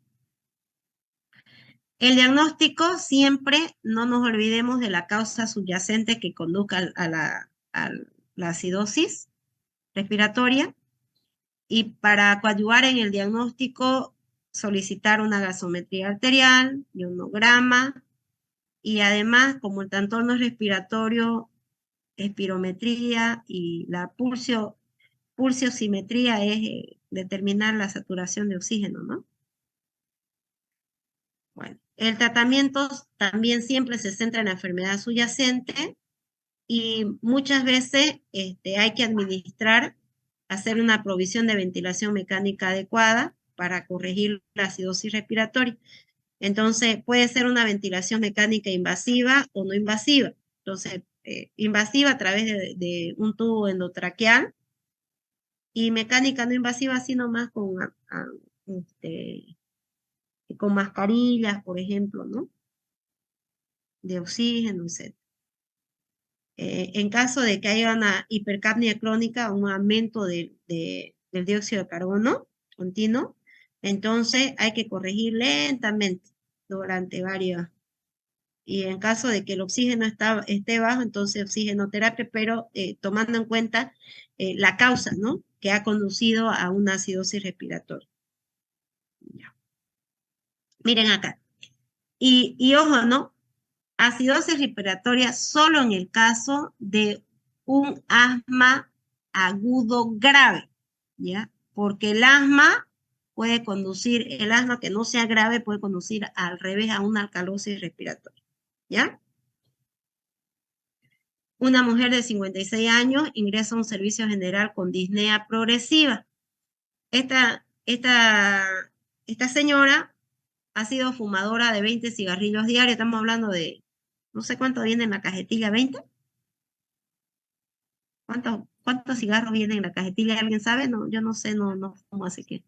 El diagnóstico siempre, no nos olvidemos de la causa subyacente que conduzca a la acidosis respiratoria, y para coadyuvar en el diagnóstico solicitar una gasometría arterial, ionograma, y además, como el trastorno respiratorio, espirometría y la pulsiosimetría es determinar la saturación de oxígeno, ¿no? Bueno, el tratamiento también siempre se centra en la enfermedad subyacente y muchas veces hay que hacer una provisión de ventilación mecánica adecuada para corregir la acidosis respiratoria. Entonces, puede ser una ventilación mecánica invasiva o no invasiva. Entonces, invasiva a través de un tubo endotraqueal y mecánica no invasiva así nomás con mascarillas, por ejemplo, ¿no? De oxígeno, etc. En caso de que haya una hipercapnia crónica, un aumento del dióxido de carbono continuo, entonces hay que corregir lentamente durante varios. Y en caso de que el oxígeno esté bajo, entonces oxigenoterapia, pero tomando en cuenta la causa, ¿no? Que ha conducido a una acidosis respiratoria. Ya. Miren acá. Y ojo, ¿no? Acidosis respiratoria solo en el caso de un asma agudo grave, ¿ya? Porque el asma que no sea grave puede conducir al revés a una alcalosis respiratoria, ¿ya? Una mujer de 56 años ingresa a un servicio general con disnea progresiva. Esta señora ha sido fumadora de 20 cigarrillos diarios. Estamos hablando de, no sé cuánto viene en la cajetilla, ¿20? ¿Cuántos cigarros vienen en la cajetilla? ¿Alguien sabe? No, yo no sé, no fumo, así que.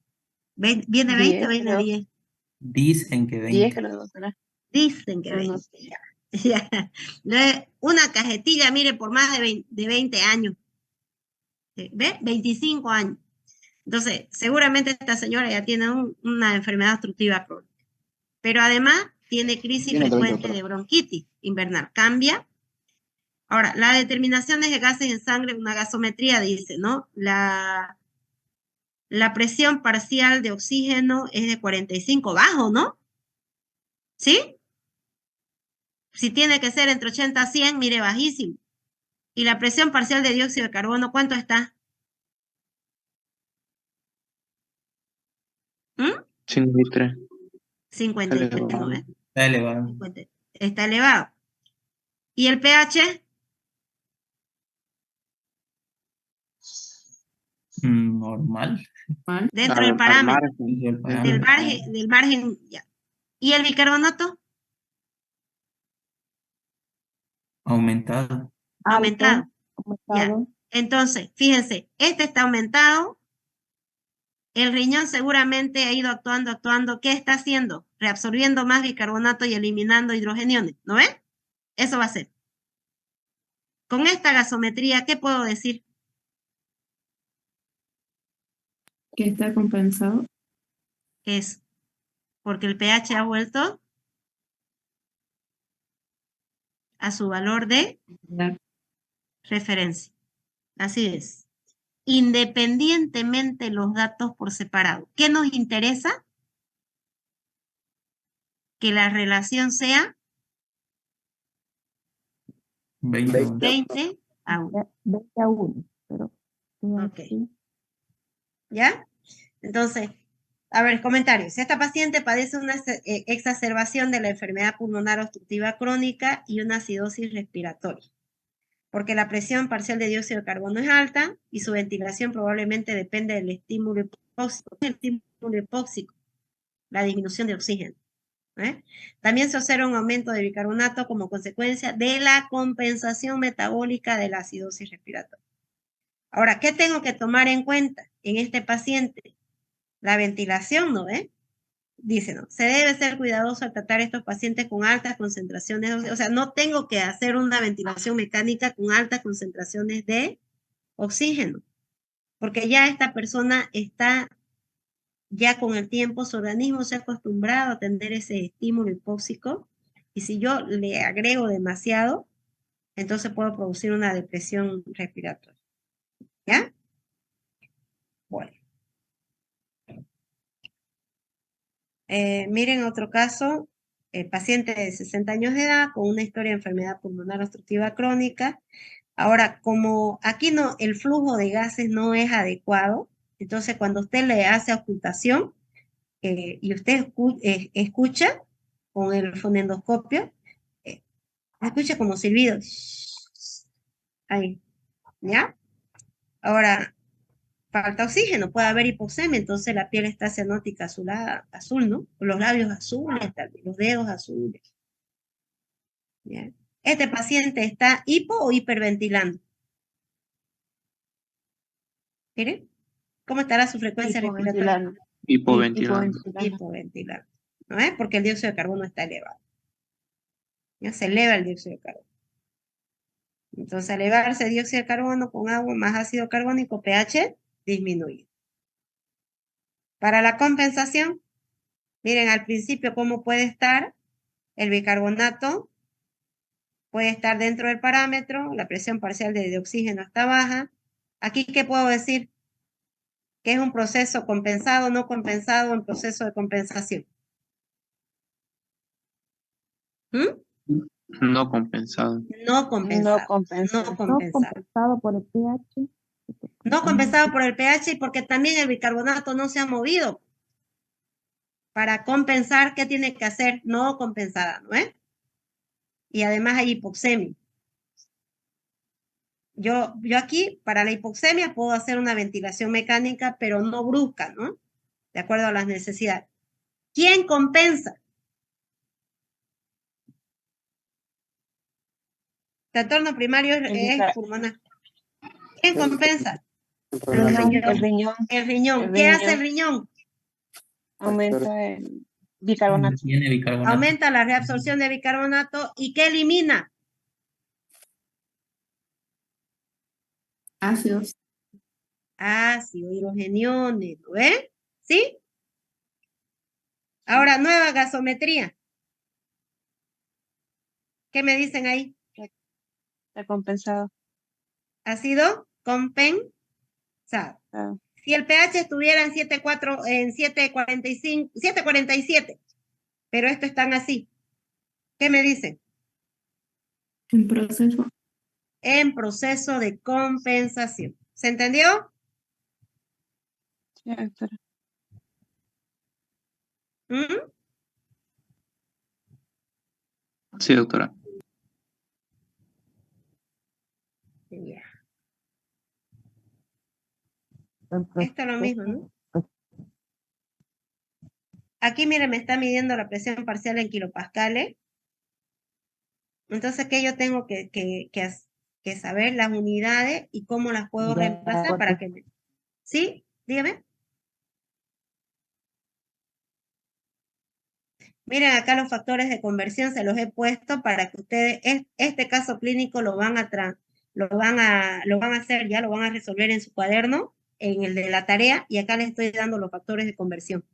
¿Viene 20 o viene 10? Dicen que 10 20. creo que será. Dicen que 20. Ya. Una cajetilla, mire, por más de 20 años. ¿Ve? 25 años. Entonces, seguramente esta señora ya tiene una enfermedad obstructiva crónica. Pero además tiene crisis frecuente de bronquitis invernal. Cambia. Ahora, la determinación de gases en sangre, una gasometría dice, ¿no? La presión parcial de oxígeno es de 45, bajo, ¿no? ¿Sí? Si tiene que ser entre 80 a 100, mire, bajísimo. Y la presión parcial de dióxido de carbono, ¿cuánto está? 53. 53, ¿no ves? Está elevado. 50. Está elevado. ¿Y el pH? Normal. Dentro del parámetro. Del Del margen, ya. ¿Y el bicarbonato? Aumentado. Aumentado. Ya. Entonces, fíjense, este está aumentado. El riñón seguramente ha ido actuando. ¿Qué está haciendo? Reabsorbiendo más bicarbonato y eliminando hidrogeniones. ¿No ven? Eso va a ser. Con esta gasometría, ¿qué puedo decir? Que está compensado. Es porque el pH ha vuelto a su valor de referencia. Así es. Independientemente los datos por separado. ¿Qué nos interesa? Que la relación sea 20 a 1. 20 a 1. 20 a 1. Pero, Ok. ¿Ya? Entonces, a ver, comentarios. Si esta paciente padece una exacerbación de la enfermedad pulmonar obstructiva crónica y una acidosis respiratoria, porque la presión parcial de dióxido de carbono es alta y su ventilación probablemente depende del estímulo hipóxico, la disminución de oxígeno. También se observa un aumento de bicarbonato como consecuencia de la compensación metabólica de la acidosis respiratoria. Ahora, ¿qué tengo que tomar en cuenta en este paciente? La ventilación, ¿no ve? Dice, ¿no? Se debe ser cuidadoso al tratar a estos pacientes con altas concentraciones, o sea, no tengo que hacer una ventilación mecánica con altas concentraciones de oxígeno, porque ya esta persona está, ya con el tiempo, su organismo se ha acostumbrado a tener ese estímulo hipóxico, y si yo le agrego demasiado, entonces puedo producir una depresión respiratoria. ¿Ya? Bueno. Miren otro caso, paciente de 60 años de edad con una historia de enfermedad pulmonar obstructiva crónica. Ahora, como aquí no, el flujo de gases no es adecuado, entonces cuando usted le hace ocultación y usted escucha con el fonendoscopio, escucha como silbido. Ahí, ¿ya? Ahora, falta oxígeno, puede haber hipoxemia, entonces la piel está cianótica azul, ¿no? Los labios azules, también, los dedos azules. ¿Ya? Este paciente está hipo o hiperventilando. Miren, ¿cómo estará su frecuencia respiratoria? Hipoventilando. Hipoventilando. ¿No es? Porque el dióxido de carbono está elevado. Ya se eleva el dióxido de carbono. Entonces, al elevarse el dióxido de carbono con agua más ácido carbónico, pH disminuye. Para la compensación, Miren al principio cómo puede estar el bicarbonato. Puede estar dentro del parámetro, la presión parcial de oxígeno está baja. Aquí, ¿qué puedo decir? Que es un proceso compensado, no compensado, un proceso de compensación. No compensado. No compensado. No compensado. No compensado. compensado por el pH. No compensado por el pH y porque también el bicarbonato no se ha movido. Para compensar, ¿qué tiene que hacer? No compensada, ¿no es? Y además hay hipoxemia. Yo aquí, para la hipoxemia, puedo hacer una ventilación mecánica, pero no brusca, ¿no? De acuerdo a las necesidades. ¿Quién compensa? Trastorno primario es pulmonar. ¿Quién compensa? El riñón. El riñón. ¿Qué hace el riñón? Aumenta el bicarbonato. Tiene bicarbonato. Aumenta la reabsorción de bicarbonato. ¿Y qué elimina? Ácidos. Ácido, hidrogeniones, ¿no ves? ¿Sí? Ahora, nueva gasometría. ¿Qué me dicen ahí? Está compensado. Ha sido compensado. Si el pH estuviera en 7.4, en 7.45, 7.47, pero estos están así. ¿Qué me dicen? En proceso. En proceso de compensación. ¿Se entendió? Sí, doctora. Sí, doctora. Ya. Esto es lo mismo, ¿no? Aquí, miren, me está midiendo la presión parcial en kilopascales. Entonces, ¿qué yo tengo que saber? Las unidades y cómo las puedo reemplazar para que me... ¿Sí? Dígame. Miren acá los factores de conversión, se los he puesto para que ustedes, este caso clínico lo van a hacer ya, lo van a resolver en su cuaderno, en el de la tarea, y acá les estoy dando los factores de conversión.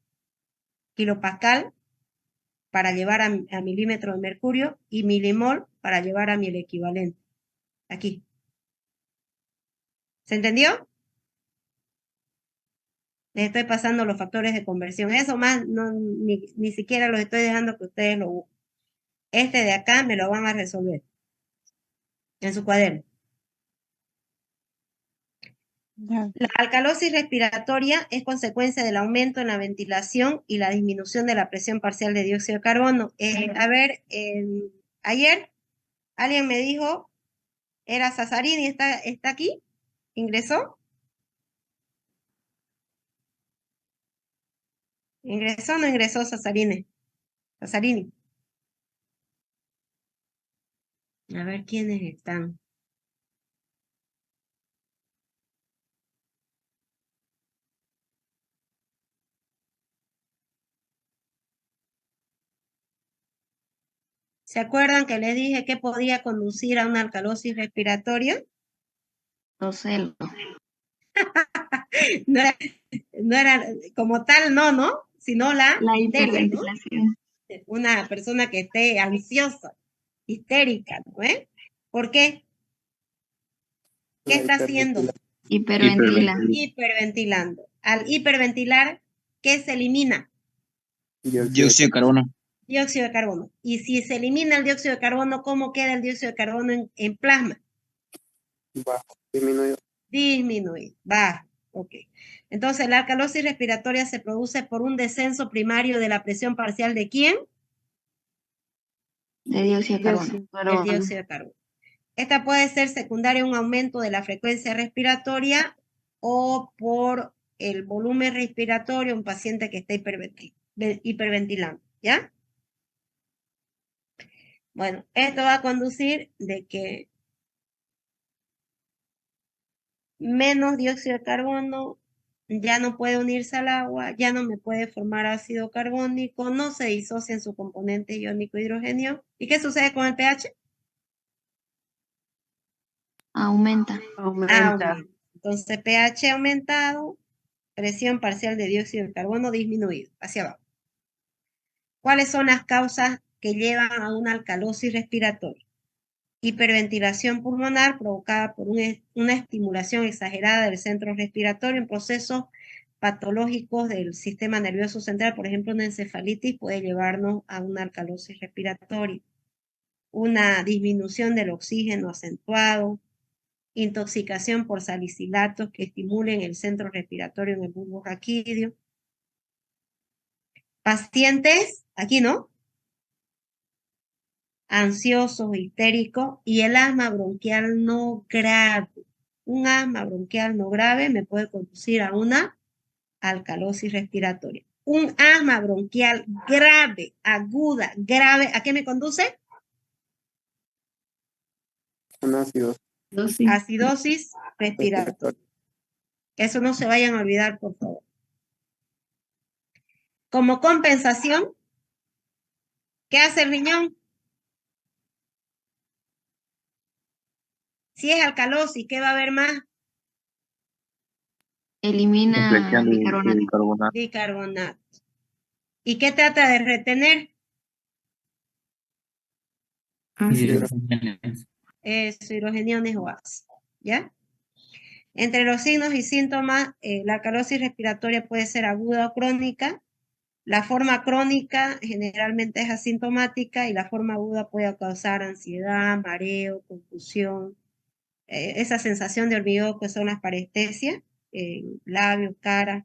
Kilopascal para llevar a milímetro de mercurio y milimol para llevar a el equivalente. Aquí. ¿Se entendió? Les estoy pasando los factores de conversión. Eso más, no, ni siquiera los estoy dejando que ustedes lo busquen. Este de acá me lo van a resolver en su cuaderno. La alcalosis respiratoria es consecuencia del aumento en la ventilación y la disminución de la presión parcial de dióxido de carbono. A ver, ayer alguien me dijo, era Sazarini, ¿está aquí? ¿Ingresó? ¿Ingresó o no ingresó Sazarini? Sazarini. A ver quiénes están. ¿Se acuerdan que les dije que podía conducir a una alcalosis respiratoria? Los celos. no era como tal, no, sino la histeria, ¿no? hiperventilación. Una persona que esté ansiosa, histérica, ¿no? ¿Por qué? ¿Qué está haciendo? Hiperventila. Hiperventilando. Al hiperventilar, ¿qué se elimina? Dióxido de carbono. Dióxido de carbono. Y si se elimina el dióxido de carbono, ¿cómo queda el dióxido de carbono en plasma? Bajo, disminuido. Disminuido, bajo. Ok. Entonces, la alcalosis respiratoria se produce por un descenso primario de la presión parcial ¿de quién? De dióxido de carbono. El dióxido de carbono. Esta puede ser secundaria a un aumento de la frecuencia respiratoria o por el volumen respiratorio, un paciente que está hiperventilando, ¿ya? Bueno, esto va a conducir de que menos dióxido de carbono ya no puede unirse al agua, ya no me puede formar ácido carbónico, no se disocia en su componente iónico hidrogenio. ¿Y qué sucede con el pH? Aumenta. Aumenta. Entonces, pH aumentado, presión parcial de dióxido de carbono disminuido, hacia abajo. ¿Cuáles son las causas que llevan a una alcalosis respiratoria? Hiperventilación pulmonar provocada por una estimulación exagerada del centro respiratorio en procesos patológicos del sistema nervioso central. Por ejemplo, una encefalitis puede llevarnos a una alcalosis respiratoria. Una disminución del oxígeno acentuado, intoxicación por salicilatos que estimulen el centro respiratorio en el bulbo raquídeo. Pacientes, aquí no, ansiosos, histéricos, y el asma bronquial no grave. Un asma bronquial no grave me puede conducir a una alcalosis respiratoria. Un asma bronquial grave, aguda, grave, ¿a qué me conduce? Una acidosis. Acidosis respiratoria. Eso no se vayan a olvidar, por favor. Como compensación, ¿qué hace el riñón? Si es alcalosis, ¿qué va a haber más? Elimina Secreción de bicarbonato. bicarbonato. Bicarbonato. ¿Y qué trata de retener? Hidrogeniones. Hidrogeniones o ácidos, ¿ya? Entre los signos y síntomas, la alcalosis respiratoria puede ser aguda o crónica. La forma crónica generalmente es asintomática y la forma aguda puede causar ansiedad, mareo, confusión, esa sensación de hormigueo que son las parestesias, labios, cara,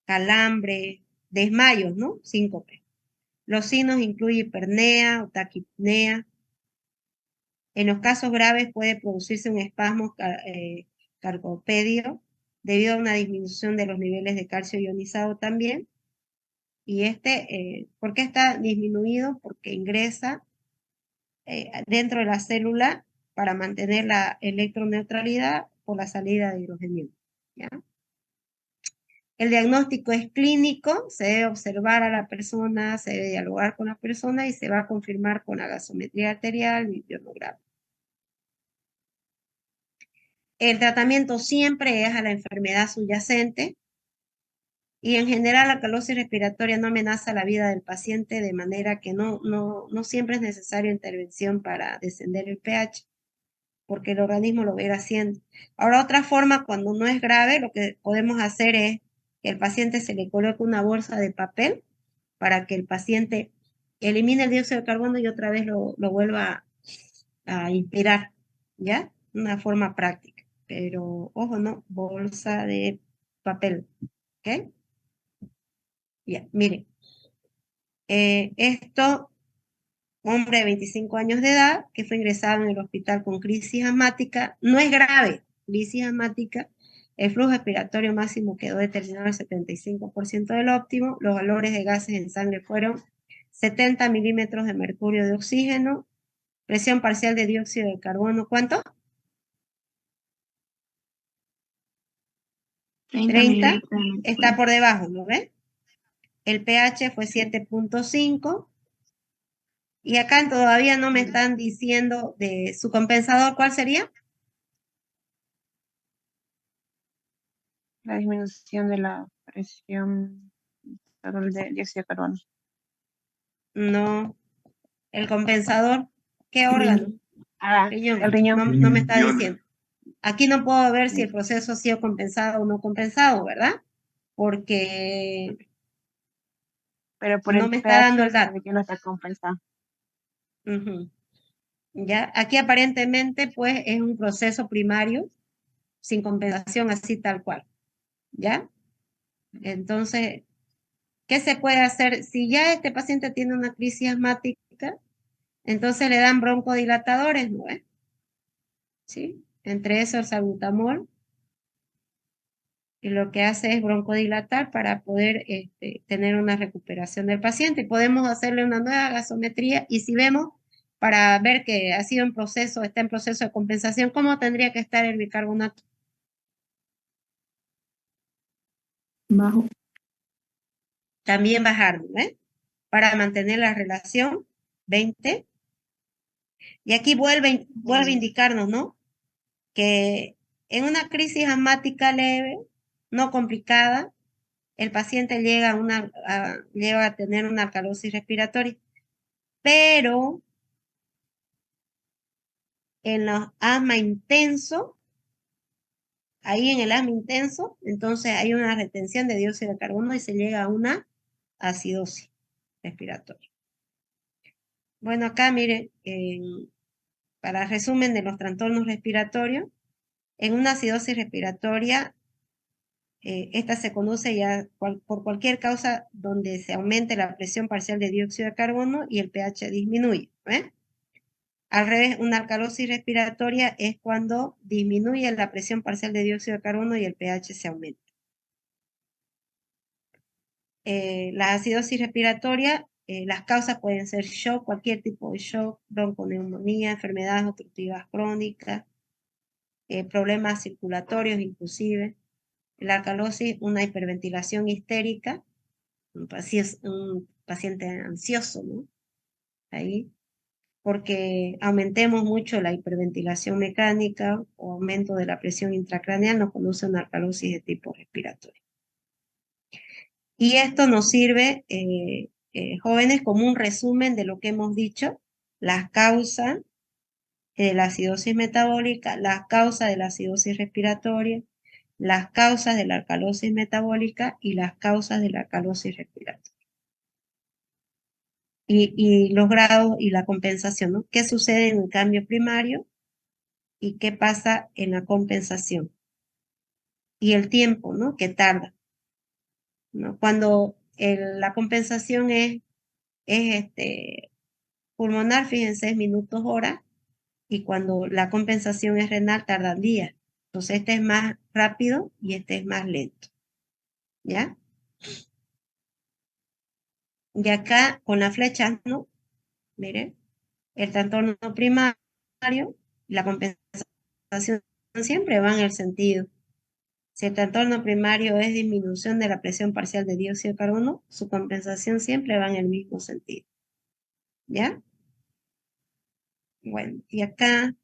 calambre, desmayos, ¿no? Síncope. Los signos incluyen hipernea o taquipnea. En los casos graves puede producirse un espasmo carpopédico debido a una disminución de los niveles de calcio ionizado también. Y ¿por qué está disminuido? Porque ingresa dentro de la célula para mantener la electroneutralidad por la salida de hidrogenio, ¿ya? El diagnóstico es clínico, se debe observar a la persona, se debe dialogar con la persona y se va a confirmar con la gasometría arterial y ionograma. El tratamiento siempre es a la enfermedad subyacente y en general la alcalosis respiratoria no amenaza la vida del paciente de manera que no siempre es necesaria intervención para descender el pH porque el organismo lo va a ir haciendo. Ahora, otra forma, cuando no es grave, lo que podemos hacer es que el paciente se le coloque una bolsa de papel para que el paciente elimine el dióxido de carbono y otra vez lo vuelva a inspirar, ¿ya? Una forma práctica. Pero, ojo, no, bolsa de papel, ¿ok? Ya, miren. Esto, hombre de 25 años de edad, que fue ingresado en el hospital con crisis asmática, no es grave, crisis asmática, el flujo respiratorio máximo quedó determinado al 75% del óptimo, los valores de gases en sangre fueron 70 milímetros de mercurio de oxígeno, presión parcial de dióxido de carbono, ¿cuánto? 30, está por debajo, ¿no ves? El pH fue 7.5. Y acá todavía no me están diciendo de su compensador, ¿cuál sería? La disminución de la presión de dióxido de carbono. No. El compensador, ¿qué órgano? Riñón. El riñón. No me está diciendo. Aquí no puedo ver si el proceso ha sido compensado o no compensado, ¿verdad? Porque pero por no el me está dando el pH dato. que no está compensado. ¿Ya? Aquí aparentemente pues es un proceso primario sin compensación así tal cual. ¿Ya? Entonces, ¿qué se puede hacer? Si ya este paciente tiene una crisis asmática, entonces le dan broncodilatadores, ¿no es? ¿Sí? Entre eso el salbutamol, y lo que hace es broncodilatar para poder tener una recuperación del paciente. Podemos hacerle una nueva gasometría y si vemos, para ver que ha sido en proceso, está en proceso de compensación, ¿cómo tendría que estar el bicarbonato? Bajo. También bajar, ¿no? Para mantener la relación 20. Y aquí vuelve a indicarnos, ¿no? Que en una crisis asmática leve, no complicada, el paciente llega a tener una alcalosis respiratoria. Pero en los asma intenso, ahí en el asma intenso, entonces hay una retención de dióxido de carbono y se llega a una acidosis respiratoria. Bueno, acá miren, para resumen de los trastornos respiratorios, en una acidosis respiratoria, esta se conoce ya por cualquier causa donde se aumente la presión parcial de dióxido de carbono y el pH disminuye. Al revés, una alcalosis respiratoria es cuando disminuye la presión parcial de dióxido de carbono y el pH se aumenta. La acidosis respiratoria, las causas pueden ser shock, cualquier tipo de shock, bronconeumonía, enfermedades obstructivas crónicas, problemas circulatorios inclusive. La alcalosis, una hiperventilación histérica, un paciente ansioso, ¿no? Ahí, porque aumentemos mucho la hiperventilación mecánica o aumento de la presión intracraneal, nos conduce a una alcalosis de tipo respiratorio. Y esto nos sirve, jóvenes, como un resumen de lo que hemos dicho, las causas de la acidosis metabólica, las causas de la acidosis respiratoria, las causas de la alcalosis metabólica y las causas de la alcalosis respiratoria. Y los grados y la compensación, ¿no? ¿Qué sucede en el cambio primario y qué pasa en la compensación? Y el tiempo, ¿no? Que tarda, ¿no? Cuando la compensación es pulmonar, fíjense, es minutos hora, y cuando la compensación es renal, tardan días. Entonces, este es más rápido y este es más lento. ¿Ya? Y acá, con la flecha, ¿no? Miren, el trastorno primario, la compensación siempre va en el sentido. Si el trastorno primario es disminución de la presión parcial de dióxido de carbono, su compensación siempre va en el mismo sentido. ¿Ya? Bueno, y acá,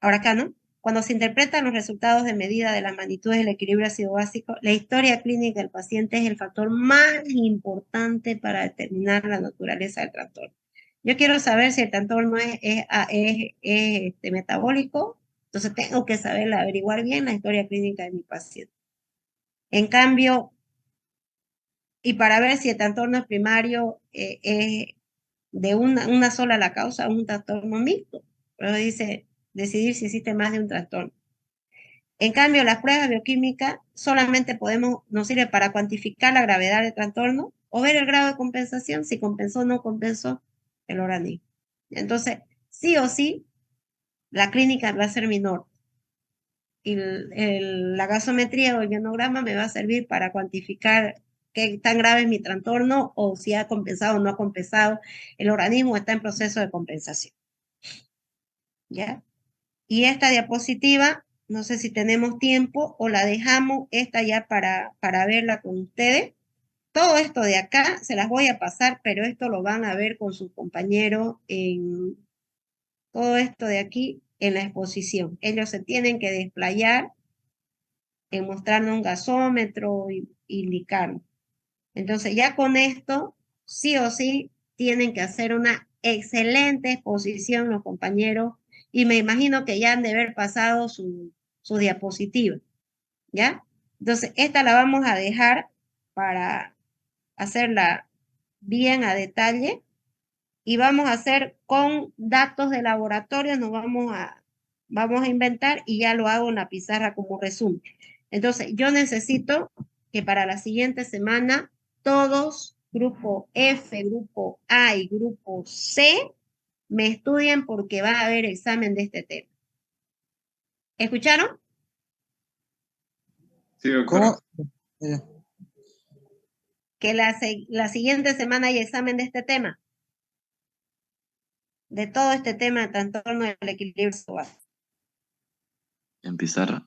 ahora acá, ¿no? Cuando se interpretan los resultados de medida de las magnitudes del equilibrio ácido básico, la historia clínica del paciente es el factor más importante para determinar la naturaleza del trastorno. Yo quiero saber si el trastorno es metabólico, entonces tengo que saber averiguar bien la historia clínica de mi paciente. En cambio, y para ver si el trastorno es primario, es de una sola la causa, un trastorno mixto. Pero dice decidir si existe más de un trastorno. En cambio, las pruebas bioquímicas solamente nos sirve para cuantificar la gravedad del trastorno o ver el grado de compensación, si compensó o no compensó el organismo. Entonces, sí o sí, la clínica va a ser menor. Y la gasometría o el ionograma me va a servir para cuantificar qué tan grave es mi trastorno o si ha compensado o no ha compensado. El organismo está en proceso de compensación. ¿Ya? Y esta diapositiva, no sé si tenemos tiempo o la dejamos esta ya para verla con ustedes. Todo esto de acá se las voy a pasar, pero esto lo van a ver con sus compañeros en todo esto de aquí en la exposición. Ellos se tienen que desplayar en mostrarnos un gasómetro y indicarnos. Entonces ya con esto, sí o sí, tienen que hacer una excelente exposición los compañeros y me imagino que ya han de haber pasado su diapositiva, ¿ya? Entonces, esta la vamos a dejar para hacerla bien a detalle y vamos a hacer con datos de laboratorio, nos vamos a inventar y ya lo hago en la pizarra como resumen. Entonces, yo necesito que para la siguiente semana todos, grupo F, grupo A y grupo C, me estudien porque va a haber examen de este tema. ¿Escucharon? Sí, doctora. Que la siguiente semana hay examen de este tema. De todo este tema de trastorno del equilibrio básico. En pizarra.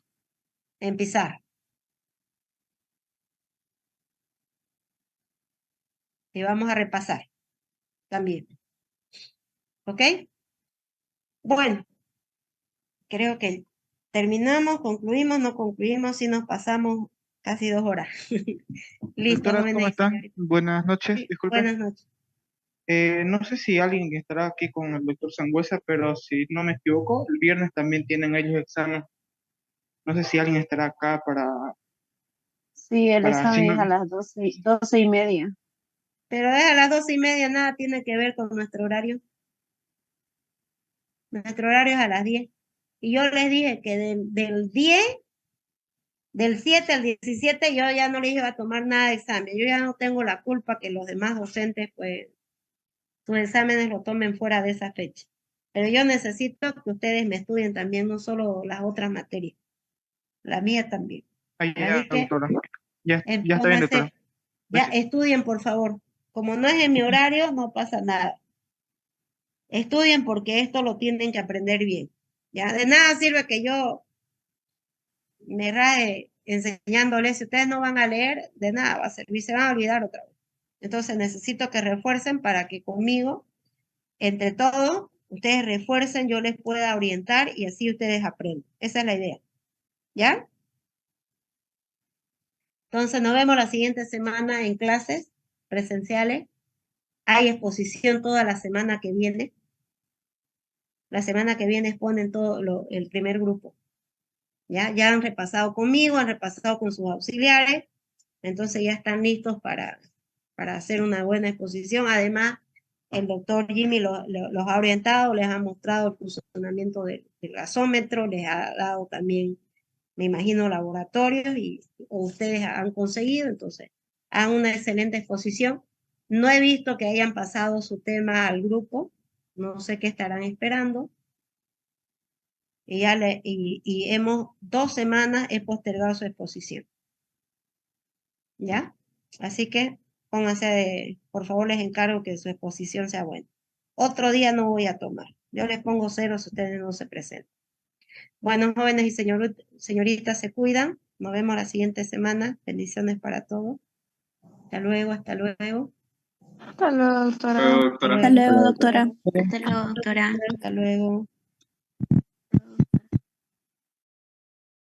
En pizarra. Y vamos a repasar también. ¿Ok? Bueno, creo que terminamos, concluimos, no concluimos, si nos pasamos Casi 2 horas. Listo, Doctora, jóvenes ¿cómo y están? señoritas. Buenas noches, Sí, disculpe. buenas noches. No sé si alguien estará aquí con el doctor Sangüesa, pero si no me equivoco, el viernes también tienen ellos examen. No sé si alguien estará acá Sí, el para si examen es no, a las 12:30. Pero es a las 2:30, nada tiene que ver con nuestro horario. Nuestro horario es a las 10. Y yo les dije que del 10, del 7 al 17, yo ya no les iba a tomar nada de examen. Yo ya no tengo la culpa que los demás docentes, pues, sus exámenes lo tomen fuera de esa fecha. Pero yo necesito que ustedes me estudien también, no solo las otras materias, la mía también. ahí ya, Así que doctora. Ya está bien, doctora. pónganse, ya estudien, por favor. Como no es en mi horario, no pasa nada. Estudien porque esto lo tienen que aprender bien. Ya de nada sirve que yo me raje enseñándoles. Si ustedes no van a leer, de nada va a servir, se van a olvidar otra vez. Entonces necesito que refuercen para que conmigo, entre todos, ustedes refuercen, yo les pueda orientar y así ustedes aprenden. Esa es la idea. ¿Ya? Entonces nos vemos la siguiente semana en clases presenciales. Hay exposición toda la semana que viene. La semana que viene exponen todo el primer grupo. ¿Ya? Ya han repasado conmigo, han repasado con sus auxiliares, entonces ya están listos para hacer una buena exposición. Además, el doctor Jimmy los ha orientado, les ha mostrado el funcionamiento del gasómetro, les ha dado también, me imagino, laboratorios y ustedes han conseguido, entonces, hagan una excelente exposición. No he visto que hayan pasado su tema al grupo, no sé qué estarán esperando. Y hemos 2 semanas he postergado su exposición. ¿Ya? Así que pónganse, por favor les encargo que su exposición sea buena. Otro día no voy a tomar. Yo les pongo 0 si ustedes no se presentan. Bueno, jóvenes y señoritas, se cuidan. Nos vemos la siguiente semana. Bendiciones para todos. Hasta luego, hasta luego. Hasta luego, doctora. Doctora. Hasta luego, doctora. Hasta luego, doctora. Hasta luego.